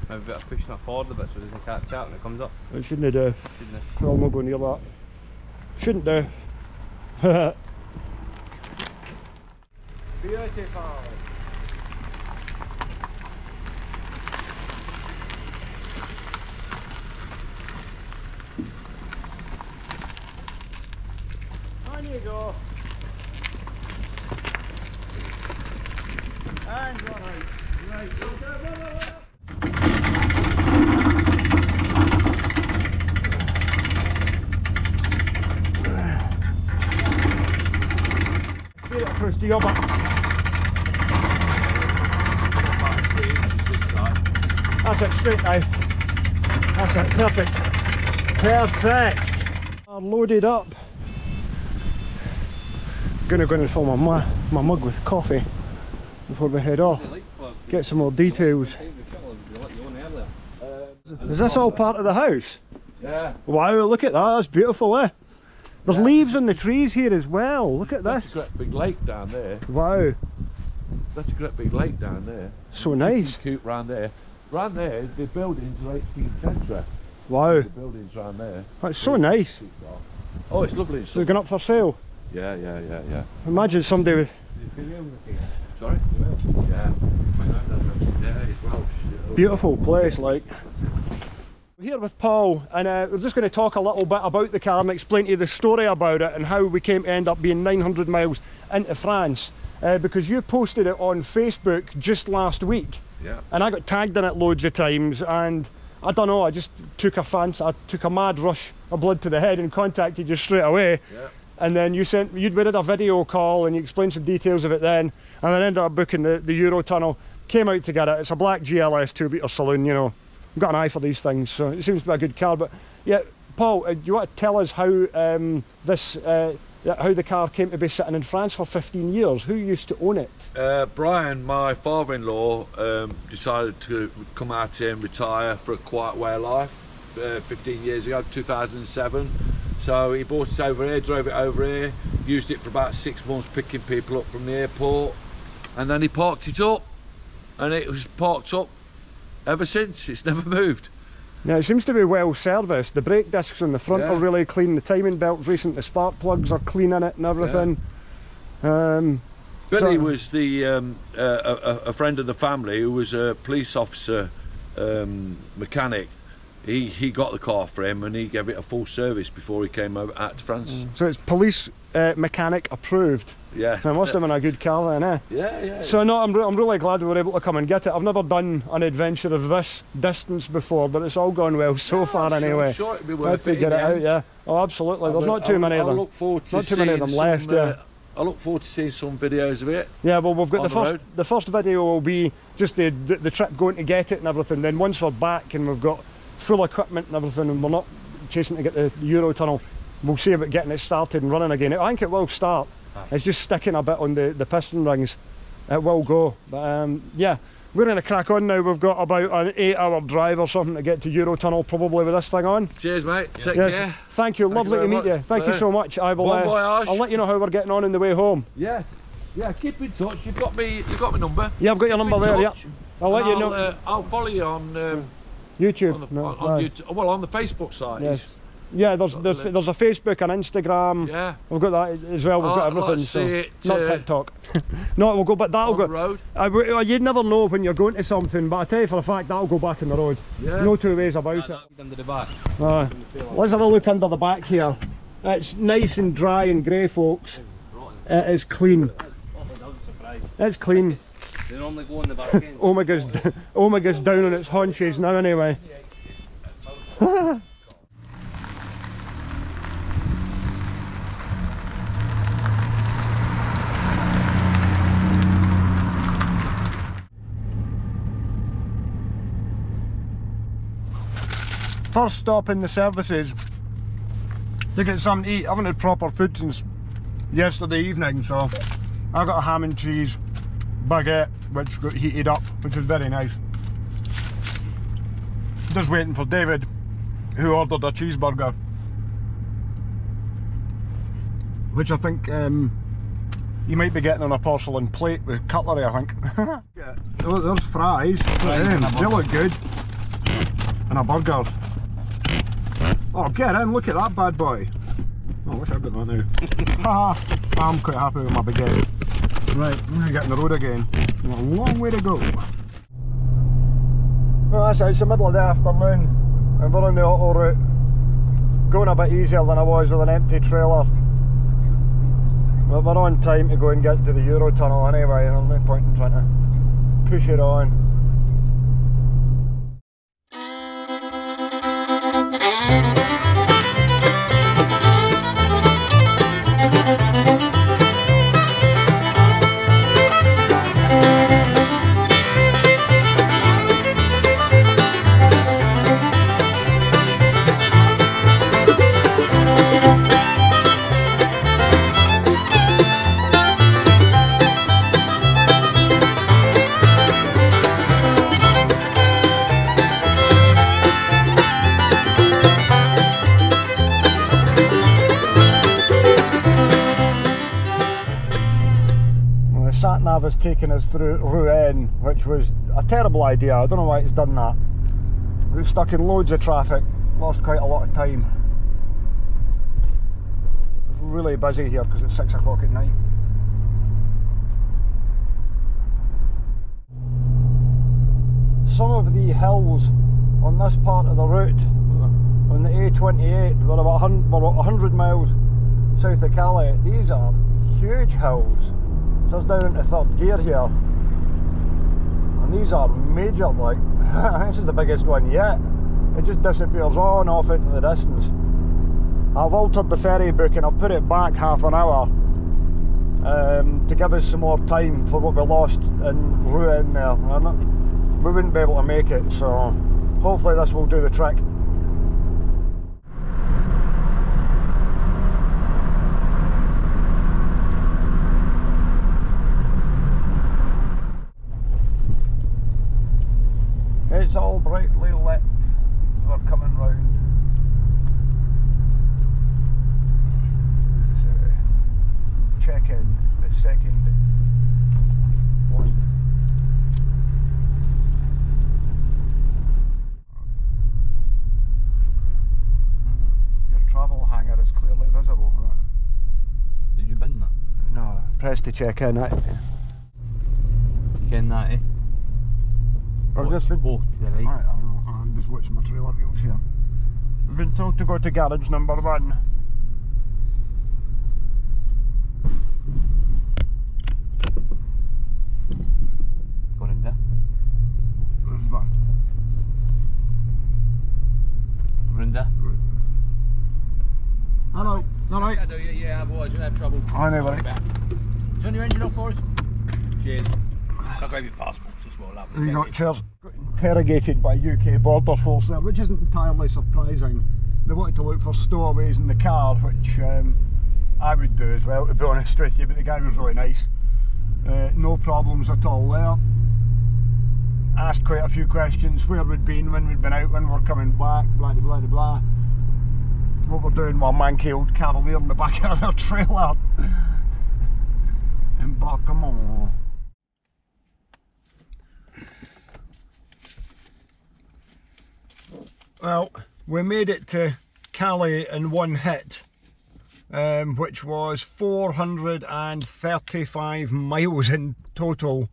Maybe a bit of pushing it forward a bit so it doesn't catch out when it comes up. It shouldn't do. Shouldn't it? I'll not go near that. Shouldn't do. Beautiful. On you go. And one out. Right, go, go, go, go, go. Across the other. That's it, straight now. That's it, perfect. Perfect. I'm loaded up. Gonna go and fill my mug with coffee before we head off. Get some more details. Is this all part of the house? Yeah. Wow, look at that, that's beautiful, eh? There's leaves on the trees here as well, look at this. That's a great big lake down there. Wow. That's a great big lake down there. So nice. Cute round there. Round there, the buildings are 18th century. Wow. The buildings round there. That's so nice. Oh, it's lovely. So they're going up for sale. Yeah. Imagine somebody with Sorry? Yeah. Yeah, he's Welsh. Beautiful place, like. We're here with Paul, and we're just going to talk a little bit about the car and explain to you the story about it and how we came to end up being 900 miles into France. Because you posted it on Facebook just last week. Yeah. And I got tagged in it loads of times, and I don't know, I just took a mad rush of blood to the head and contacted you straight away. Yeah. And then we did a video call and you explained some details of it then, and then ended up booking the Eurotunnel. Came out to get it. It's a black GLS 2-litre saloon, you know. I've got an eye for these things, so it seems to be a good car. But yeah, Paul, do you want to tell us how how the car came to be sitting in France for 15 years? Who used to own it? Brian, my father-in-law, decided to come out here and retire for a quiet way of life 15 years ago, 2007. So he bought it over here, drove it over here, used it for about 6 months picking people up from the airport, and then he parked it up, and it was parked up ever since. It's never moved. Yeah, it seems to be well serviced. The brake discs on the front are really clean, the timing belt's recent, the spark plugs are clean in it and everything. Billy was a friend of the family who was a police officer, mechanic. He got the car for him and he gave it a full service before he came out to France. So it's police mechanic approved. Yeah. So it must have been a good car then, eh? Yeah. So no, I'm really glad we were able to come and get it. I've never done an adventure of this distance before, but it's all gone well so far anyway. I'm sure it'd be worth it. To get it out, yeah. Oh, absolutely. There's not too many of them. I look forward to not too many of them left. Yeah. I look forward to seeing some videos of it. Yeah, well, we've got the first video will be just the trip going to get it and everything. Then once we're back and we've got full equipment and everything, and we're not chasing to get the Eurotunnel, we'll see about getting it started and running again. I think it will start. It's just sticking a bit on the piston rings. It will go. But yeah, we're going to crack on now. We've got about an 8-hour drive or something to get to Eurotunnel, probably with this thing on. Cheers, mate. Take care. Thank you. Lovely to meet you. Thank you so much. I will. Bon voyage. I'll let you know how we're getting on the way home. Yes. Yeah. Keep in touch. You've got my number. Yeah, I've got your number there. Yeah. I'll let you know. I'll follow you on YouTube. On YouTube. Well, on the Facebook site. Yes. Yeah, there's a Facebook and Instagram. Yeah, we've got that as well. We've got everything. Not TikTok. No, we'll go, but that'll go. Road. You'd never know when you're going to something, but I tell you for a fact that'll go back in the road. Yeah. No two ways about it. Under the back. Let's have a look under the back here. It's nice and dry and grey, folks. It is clean. It's clean. They normally go in the back end. Omega's down on its haunches now, anyway. First stop in the services to get something to eat. I haven't had proper food since yesterday evening, so I got a ham and cheese baguette which got heated up, which is very nice. Just waiting for David, who ordered a cheeseburger, which I think you might be getting on a porcelain plate with cutlery, I think. Yeah. Oh, there's fries. They look good. And a burger. Oh, get in, look at that bad boy. Oh, I wish I'd got that now. I'm quite happy with my baguette. Right, I'm going to get on the road again. We've got a long way to go. Well, that's it, it's the middle of the afternoon and we're on the auto route. Going a bit easier than I was with an empty trailer. But we're on time to go and get to the Eurotunnel anyway, and there's no point in trying to push it on. Has taken us through Rouen, which was a terrible idea. I don't know why it's done that. We were stuck in loads of traffic, lost quite a lot of time. It's really busy here because it's 6 o'clock at night. some of the hills on this part of the route, on the A28, we're about 100 miles south of Calais. These are huge hills. So it's down into third gear here. And these are major, like, this is the biggest one yet. It just disappears on off into the distance. I've altered the ferry booking, I've put it back half an hour to give us some more time for what we lost in Rouen there. We wouldn't be able to make it, so hopefully this will do the trick. It's all brightly lit. We're coming round. Check in the second one. Your travel hanger is clearly visible. Did you bin that? No, press to check in. You ken that, eh? We've just been... Go to the right. Right, I'm just watching my trailer wheels here. We've been told to go to garage number 1. Go in there. There's one. We're in there. Hello. Alright. I do, yeah, otherwise you'll have trouble. I know, buddy. Turn your engine off for us. Cheers. I'll grab your passports as well, lovely. You got chairs. Got interrogated by UK Border Force there, which isn't entirely surprising. They wanted to look for stowaways in the car, which I would do as well, to be honest with you, but the guy was really nice. No problems at all there. Asked quite a few questions, where we'd been, when we'd been out, when we're coming back, blah blah blah blah. What we're doing with Mk3 Cavalier in the back of our trailer. Embarquement. Well, we made it to Calais in one hit, which was 435 miles in total,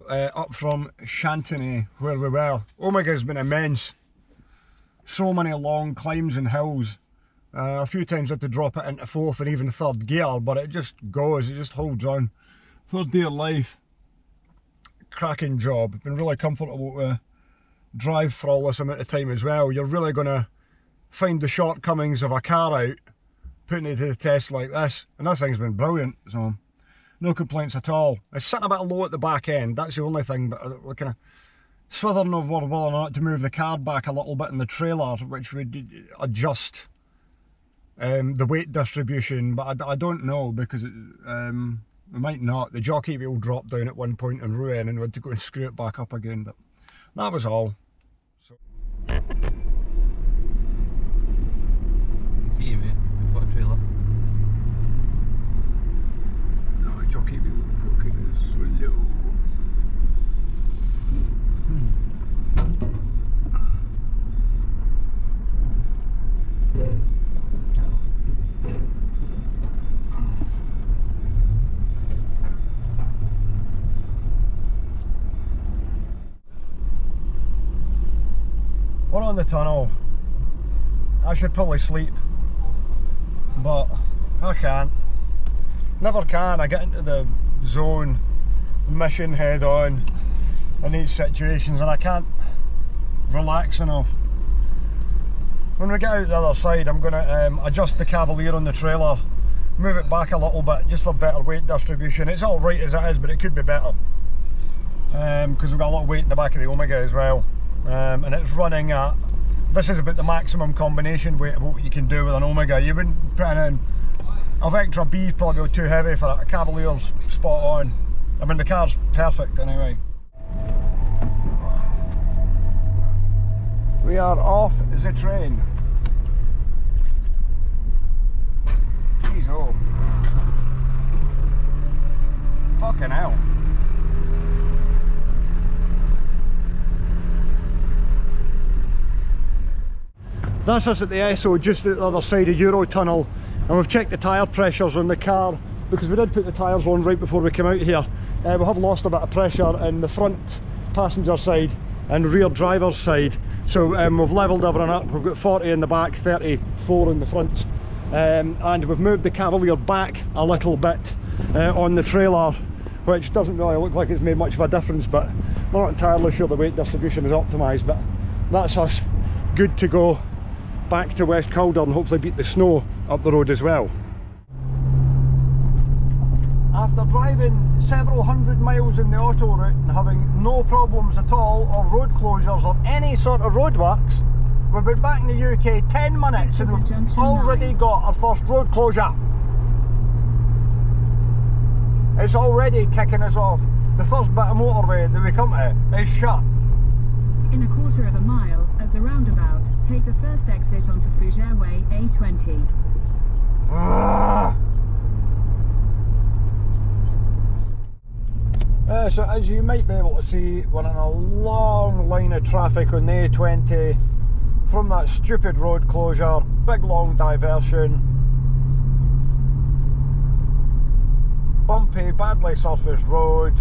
up from Chantonnay, where we were. Omega's been immense. So many long climbs and hills. A few times I had to drop it into 4th and even 3rd gear, but it just goes, it just holds on for dear life. Cracking job. Been really comfortable to drive for all this amount of time as well. You're really going to find the shortcomings of a car out, putting it to the test like this, and this thing's been brilliant, so no complaints at all. It's sitting a bit low at the back end, that's the only thing, but we're kind of swithering over whether or not to move the car back a little bit in the trailer, which would adjust the weight distribution, but I don't know, because it might not. The jockey wheel dropped down at one point in Rouen and we had to go and screw it back up again, but that was all. So. See you, mate. We've got a trailer. No, jockey wheel fucking is so low. We're on the tunnel. I should probably sleep, but I can't. Never can. I get into the zone, mission head on in these situations, and I can't relax enough. When we get out the other side, I'm going to adjust the Cavalier on the trailer, move it back a little bit just for better weight distribution. It's all right as it is, but it could be better, because we've got a lot of weight in the back of the Omega as well. And it's running at, this is about the maximum combination weight of what you can do with an Omega. You wouldn't put in a Vectra B, probably too heavy for it. A Cavalier's spot on. I mean, the car's perfect anyway. We are off the train. Jeez, oh. Fucking hell. That's us at the Esso, just at the other side of Eurotunnel, and we've checked the tyre pressures on the car, because we did put the tyres on right before we came out here. We have lost a bit of pressure in the front passenger side, and rear driver's side. So we've levelled everything up. We've got 40 in the back, 34 in the front, and we've moved the Cavalier back a little bit on the trailer, which doesn't really look like it's made much of a difference, but we're not entirely sure the weight distribution is optimised. But that's us good to go back to West Calder and hopefully beat the snow up the road as well. After driving several hundred miles in the auto route and having no problems at all, or road closures or any sort of roadworks, we've been back in the UK 10 minutes and we've already got our first road closure. It's already kicking us off. The first bit of motorway that we come to is shut. In a quarter of a mile, at the roundabout, take the first exit onto Fougère Way A20. So as you might be able to see, we're in a long line of traffic on the A20 from that stupid road closure, big long diversion, bumpy, badly surfaced road,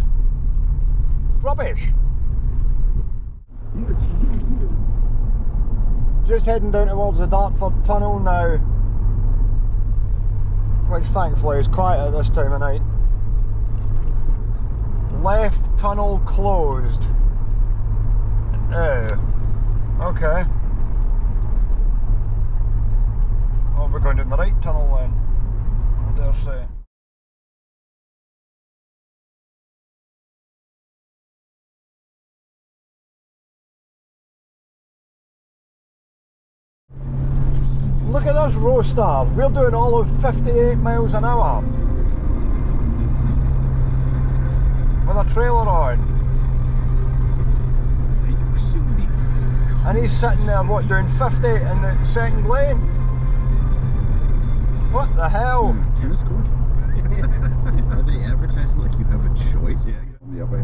rubbish. Just heading down towards the Dartford Tunnel now, which thankfully is quiet at this time of night. Left tunnel closed. Okay. Oh, we're going down the right tunnel then, I dare say. Look at this roadster. We're doing all of 58 miles an hour. With a trailer on. And he's sitting there, what, doing 50 in the second lane? What the hell? Tennis court? Are they advertising like you have a choice? Yeah, exactly.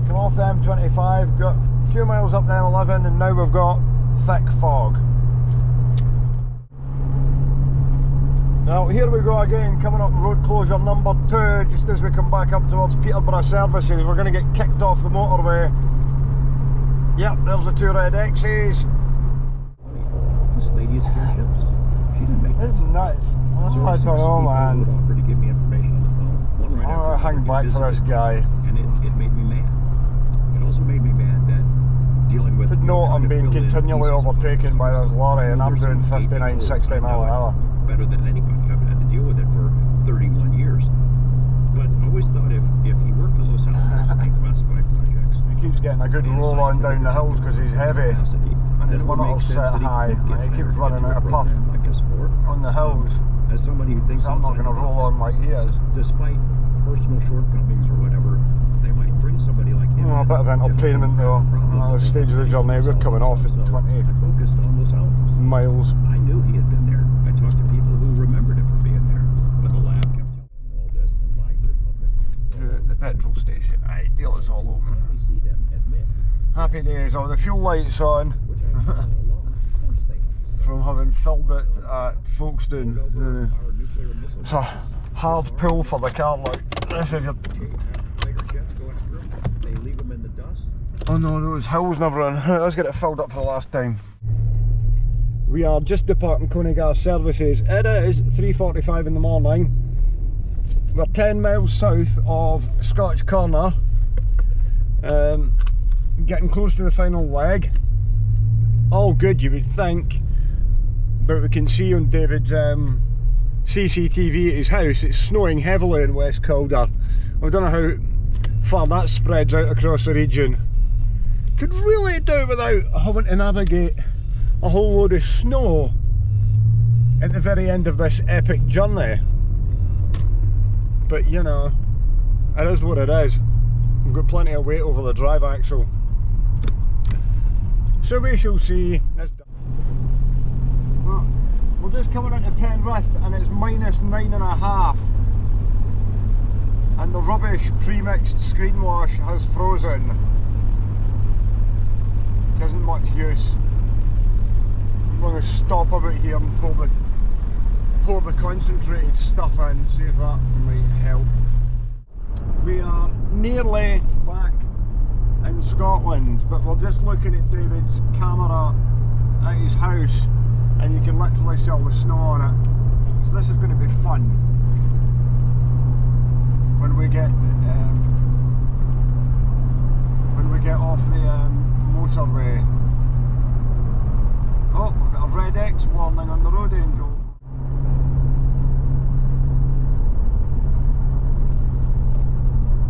Come off the M25, got a few miles up the M11, and now we've got thick fog. Now here we go again, coming up road closure number 2, just as we come back up towards Peterborough services. We're going to get kicked off the motorway. Yep, there's the 2 red X's. This lady is scared shitless. She didn't make This is nuts. I don't know, man. Offered to give me information on the phone. One right I after hang back for this guy. And it made me mad. It also made me mad that dealing with... To note I'm being continually overtaken by this lorry and I'm doing 59, 60 mile an hour. Better than anybody. I've had to deal with it for 31 years. But I always thought if he worked on those houses and classified projects... He keeps getting a good roll on down the hills because he's heavy. And his limiter's set high. And he keeps running out of puff on the hills. As somebody who thinks so I'm not going to roll on like he is. Despite personal shortcomings or whatever, they might bring somebody like him. A bit of entertainment though. At the stage of the journey, we're coming off at 20 focused on those houses. miles. I knew he had been there. I talked to people who remembered him from being there. But the lab kept telling me all this and lied to the public. To the petrol station. Aye, deal is all open. I see them admit. Happy days. Oh, the fuel light's on. Which I know all along. Of course they have. From having filled it at Folkestone. Our nuclear missile. It's a hard pull for the car, like this if you're... Bigger jets go after them. They leave them in the dust. Oh no, those hills never run. Let's get it filled up for the last time. We are just departing Coneygar services. It is 3:45 in the morning. We're 10 miles south of Scotch Corner. Getting close to the final leg. All good, you would think. But we can see on David's CCTV at his house, it's snowing heavily in West Calder. I don't know how far that spreads out across the region. Could really do without having to navigate a whole load of snow at the very end of this epic journey. But you know, it is what it is. We've got plenty of weight over the drive axle. So we shall see. We're just coming into Penrith and it's -9.5. And the rubbish pre-mixed screen wash has frozen. It isn't much use. I'm going to stop about here and pour the concentrated stuff in, see if that might help. We are nearly back in Scotland, but we're just looking at David's camera at his house, and you can literally see all the snow on it. So this is going to be fun when we get off the motorway. Oh, we've got a red X warning on the road, Angel.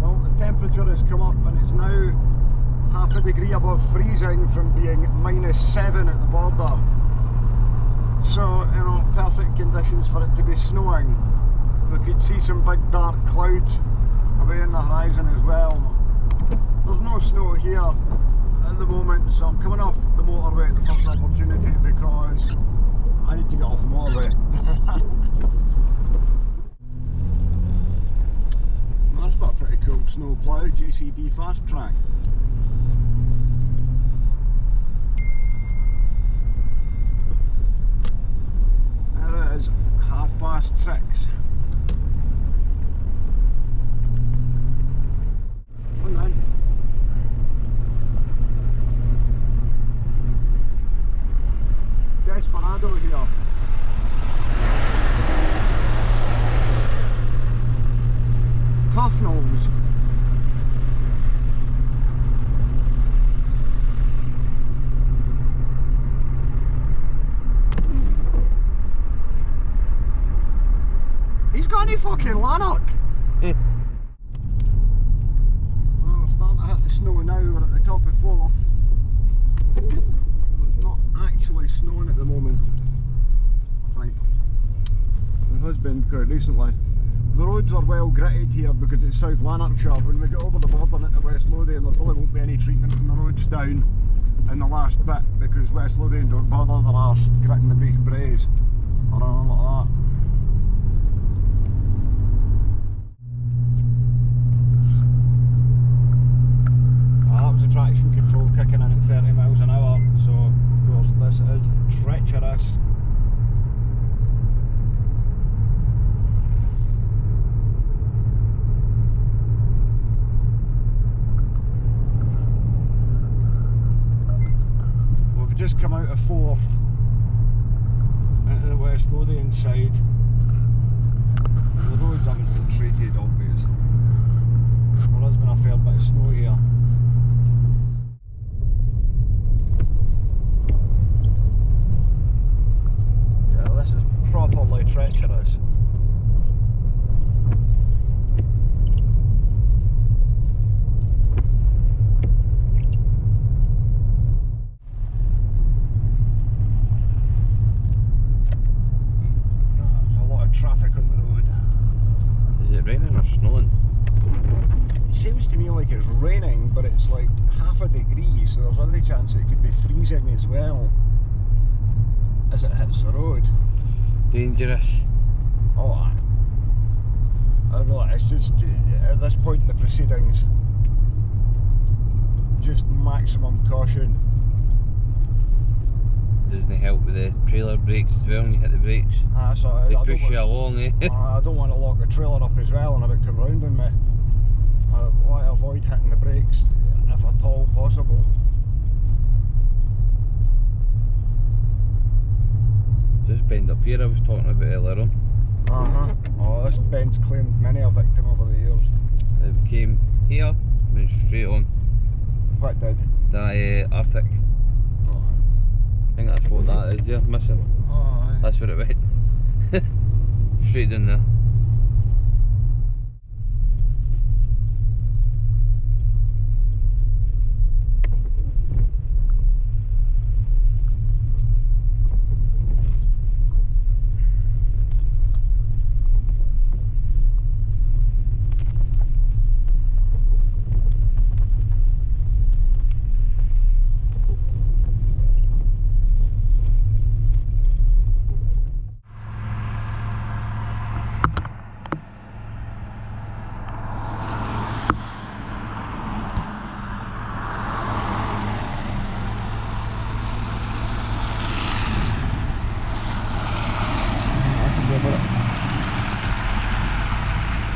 Well, the temperature has come up and it's now half a degree above freezing from being -7 at the border. So, you know, perfect conditions for it to be snowing. We could see some big dark clouds away in the horizon as well. There's no snow here at the moment, so I'm coming off the motorway at the first opportunity because I need to get off the motorway. That's got a pretty cool snow plough, JCB Fast Track. There it is, 6:30. Hang on. Desperado here. Tough nose. He's got any fucking Lanark. Well, we're starting to hit the snow now, we're at the top of 4th. It's not actually snowing at the moment, I think. It has been quite recently. The roads are well gritted here because it's South Lanarkshire. When we get over the border into West Lothian, there probably won't be any treatment on the roads down in the last bit because West Lothian don't bother their arse gritting the Beak Braes or anything like that. That was the traction control kicking in at 30 miles an hour, so of course this is treacherous. We've just come out of 4th into the West Lothian side. The roads haven't been treated, obviously. There has been a fair bit of snow here. This is properly treacherous. There's a lot of traffic on the road. Is it raining or snowing? It seems to me like it's raining, but it's like half a degree, so there's every chance it could be freezing as well as it hits the road. Dangerous. Oh, it's just, at this point in the proceedings, just maximum caution. Doesn't it help with the trailer brakes as well when you hit the brakes? So They push you along, eh? I don't want to lock the trailer up as well and have it come round on me. I want to avoid hitting the brakes if at all possible. This bend up here I was talking about earlier on. Oh, this bend's claimed many a victim over the years. It came here, went straight on. What did? That Arctic. Oh. I think that's what that is there, missing. Oh, aye. That's where it went. Straight down there.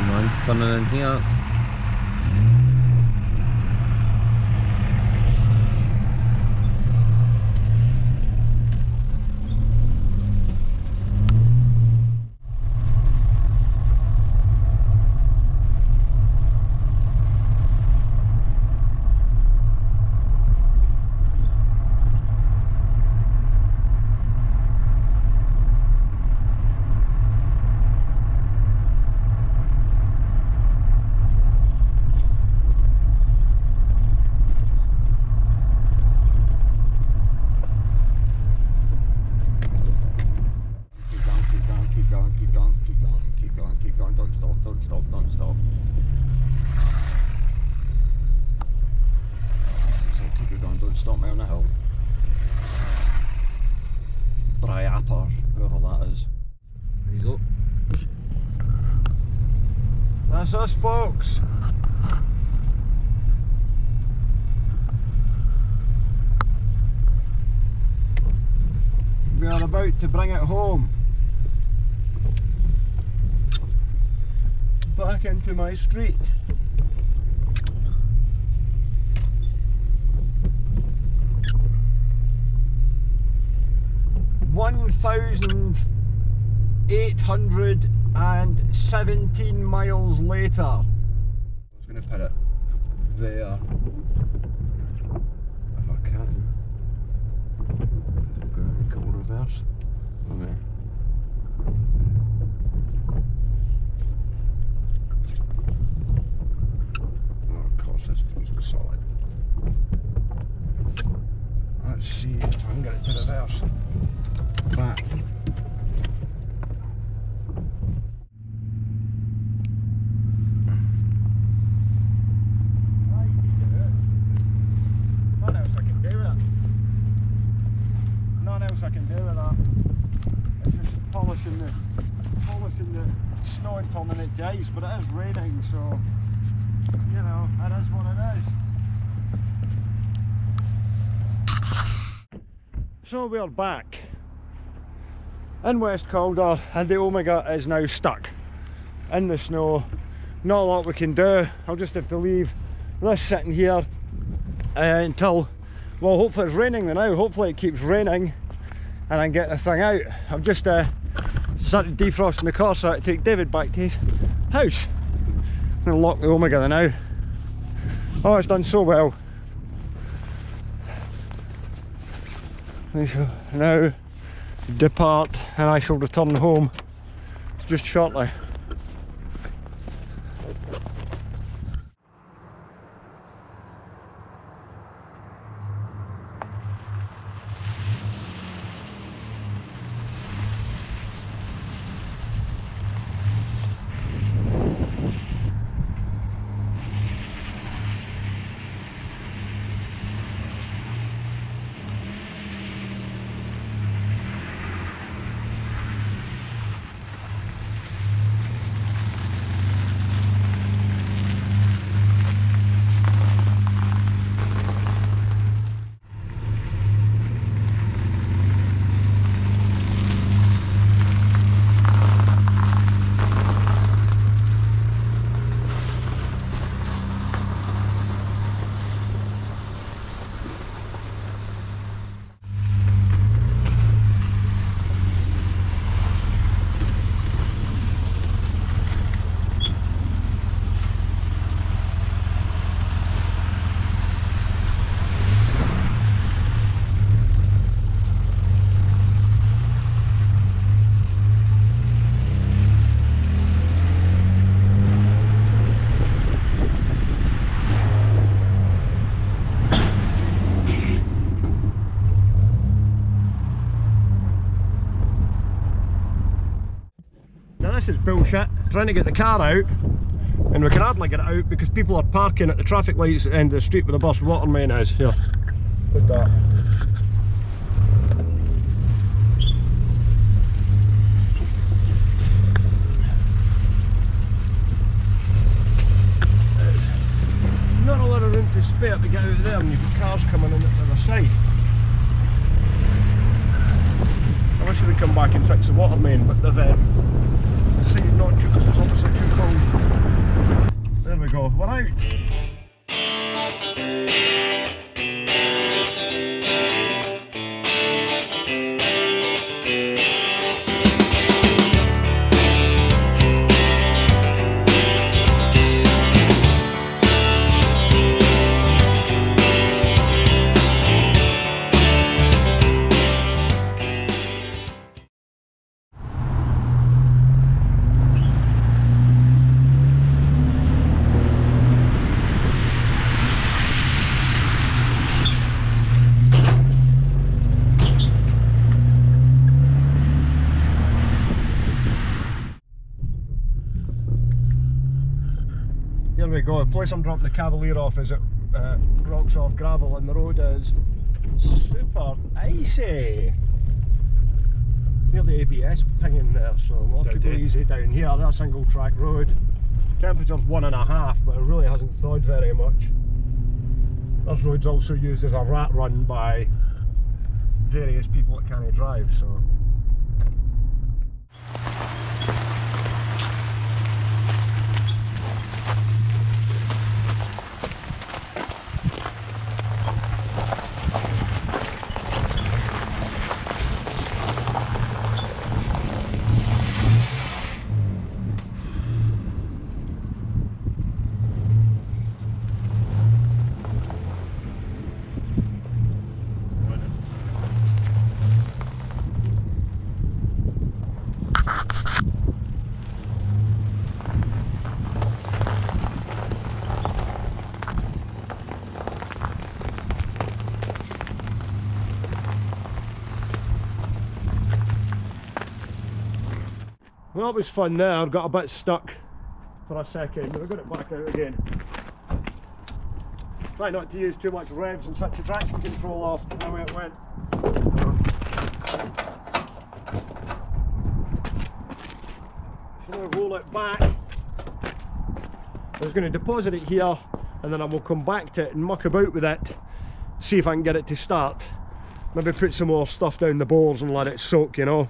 Mine's turning in here. us, folks. We are about to bring it home. Back into my street. $1,817 miles later. I was going to put it there if I can. I'm going to go reverse. Okay. Oh, of course, this feels solid. Let's see if I can get it to reverse. Back. Snow and turning it to ice, but it is raining, so you know, it is what it is. So we're back in West Calder and the Omega is now stuck in the snow. Not a lot we can do. I'll just have to leave this sitting here until, well, hopefully it's raining now. Hopefully it keeps raining and I can get the thing out. I've just started defrosting the car so I can take David back to his house. I'm going to lock the Omega now. Oh, it's done so well. We shall now depart and I shall return home just shortly. This is bullshit. Trying to get the car out and we can hardly get it out because people are parking at the traffic lights at the end of the street where the bus water main is. Here, put that. Not a lot of room to spare to get out of there and you've got cars coming in at the other side. I wish they'd come back and fix the water main, but they've decided not to because it's obviously too cold. There we go, we're out. Here we go, the place I'm dropping the Cavalier off is it rocks off gravel and the road is super icy. Near the ABS pinging there, so a lot of people easy down here. That's a single track road. Temperature's 1.5, but it really hasn't thawed very much. This road's also used as a rat run by various people that can't drive, so. Well, that was fun there. Got a bit stuck for a second, but I got it back out again. Try not to use too much revs and switch the traction control off, and away it went. So I'm going to roll it back. I was going to deposit it here, and then I will come back to it and muck about with it, see if I can get it to start. Maybe put some more stuff down the bores and let it soak, you know.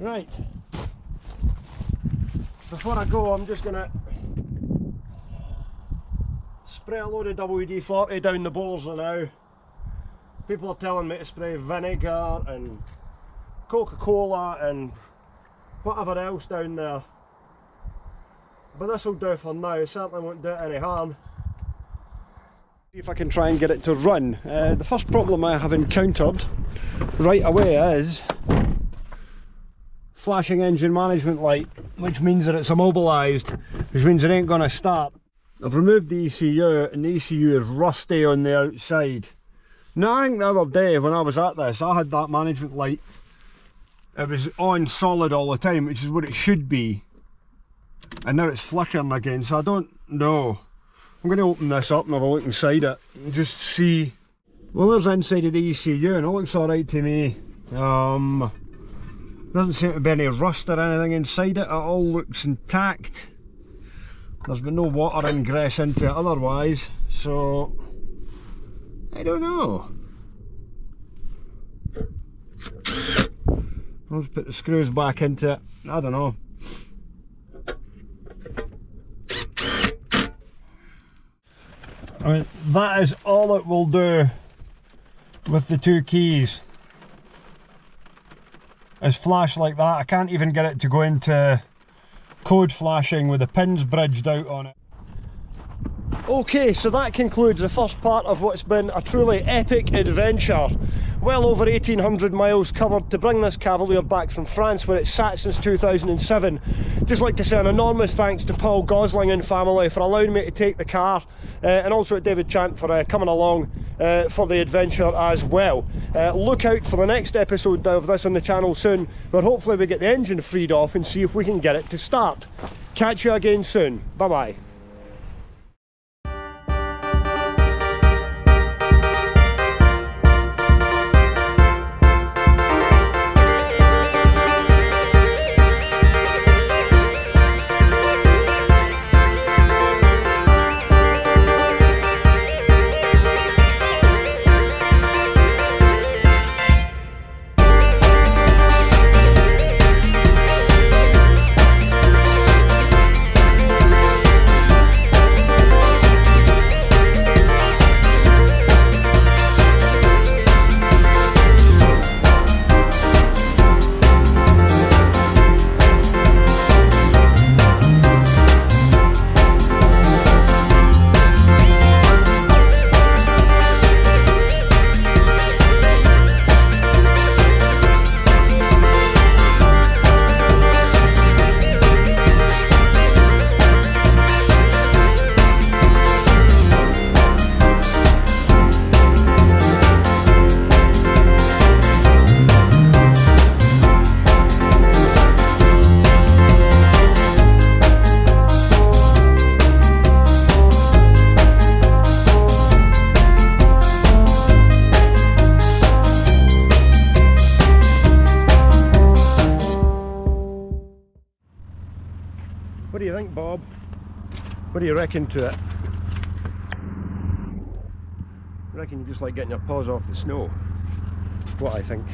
Right, before I go, I'm just going to spray a load of WD-40 down the bores now. People are telling me to spray vinegar and Coca-Cola and whatever else down there, but this will do for now. It certainly won't do it any harm. See if I can try and get it to run. The first problem I have encountered right away is flashing engine management light, which means that it's immobilised, which means it ain't going to start. I've removed the ECU and the ECU is rusty on the outside. Now I think the other day when I was at this, I had that management light, it was on solid all the time, which is what it should be, and now it's flickering again, so I don't know. I'm going to open this up and have a look inside it and just see. Well, there's the inside of the ECU and it looks alright to me. Doesn't seem to be any rust or anything inside it. It all looks intact. There's been no water ingress into it otherwise, so I don't know. I'll just put the screws back into it. I don't know. I mean, that is all it will do with the two keys. Is flash like that. I can't even get it to go into code flashing with the pins bridged out on it. Okay, so that concludes the first part of what's been a truly epic adventure. Well over 1,800 miles covered to bring this Cavalier back from France, where it's sat since 2007. Just like to say an enormous thanks to Paul Gosling and family for allowing me to take the car, and also to David Chant for coming along for the adventure as well. Look out for the next episode of this on the channel soon, where hopefully we get the engine freed off and see if we can get it to start. Catch you again soon. Bye bye. What do you think, Bob? What do you reckon to it? I reckon you just like getting your paws off the snow. What I think.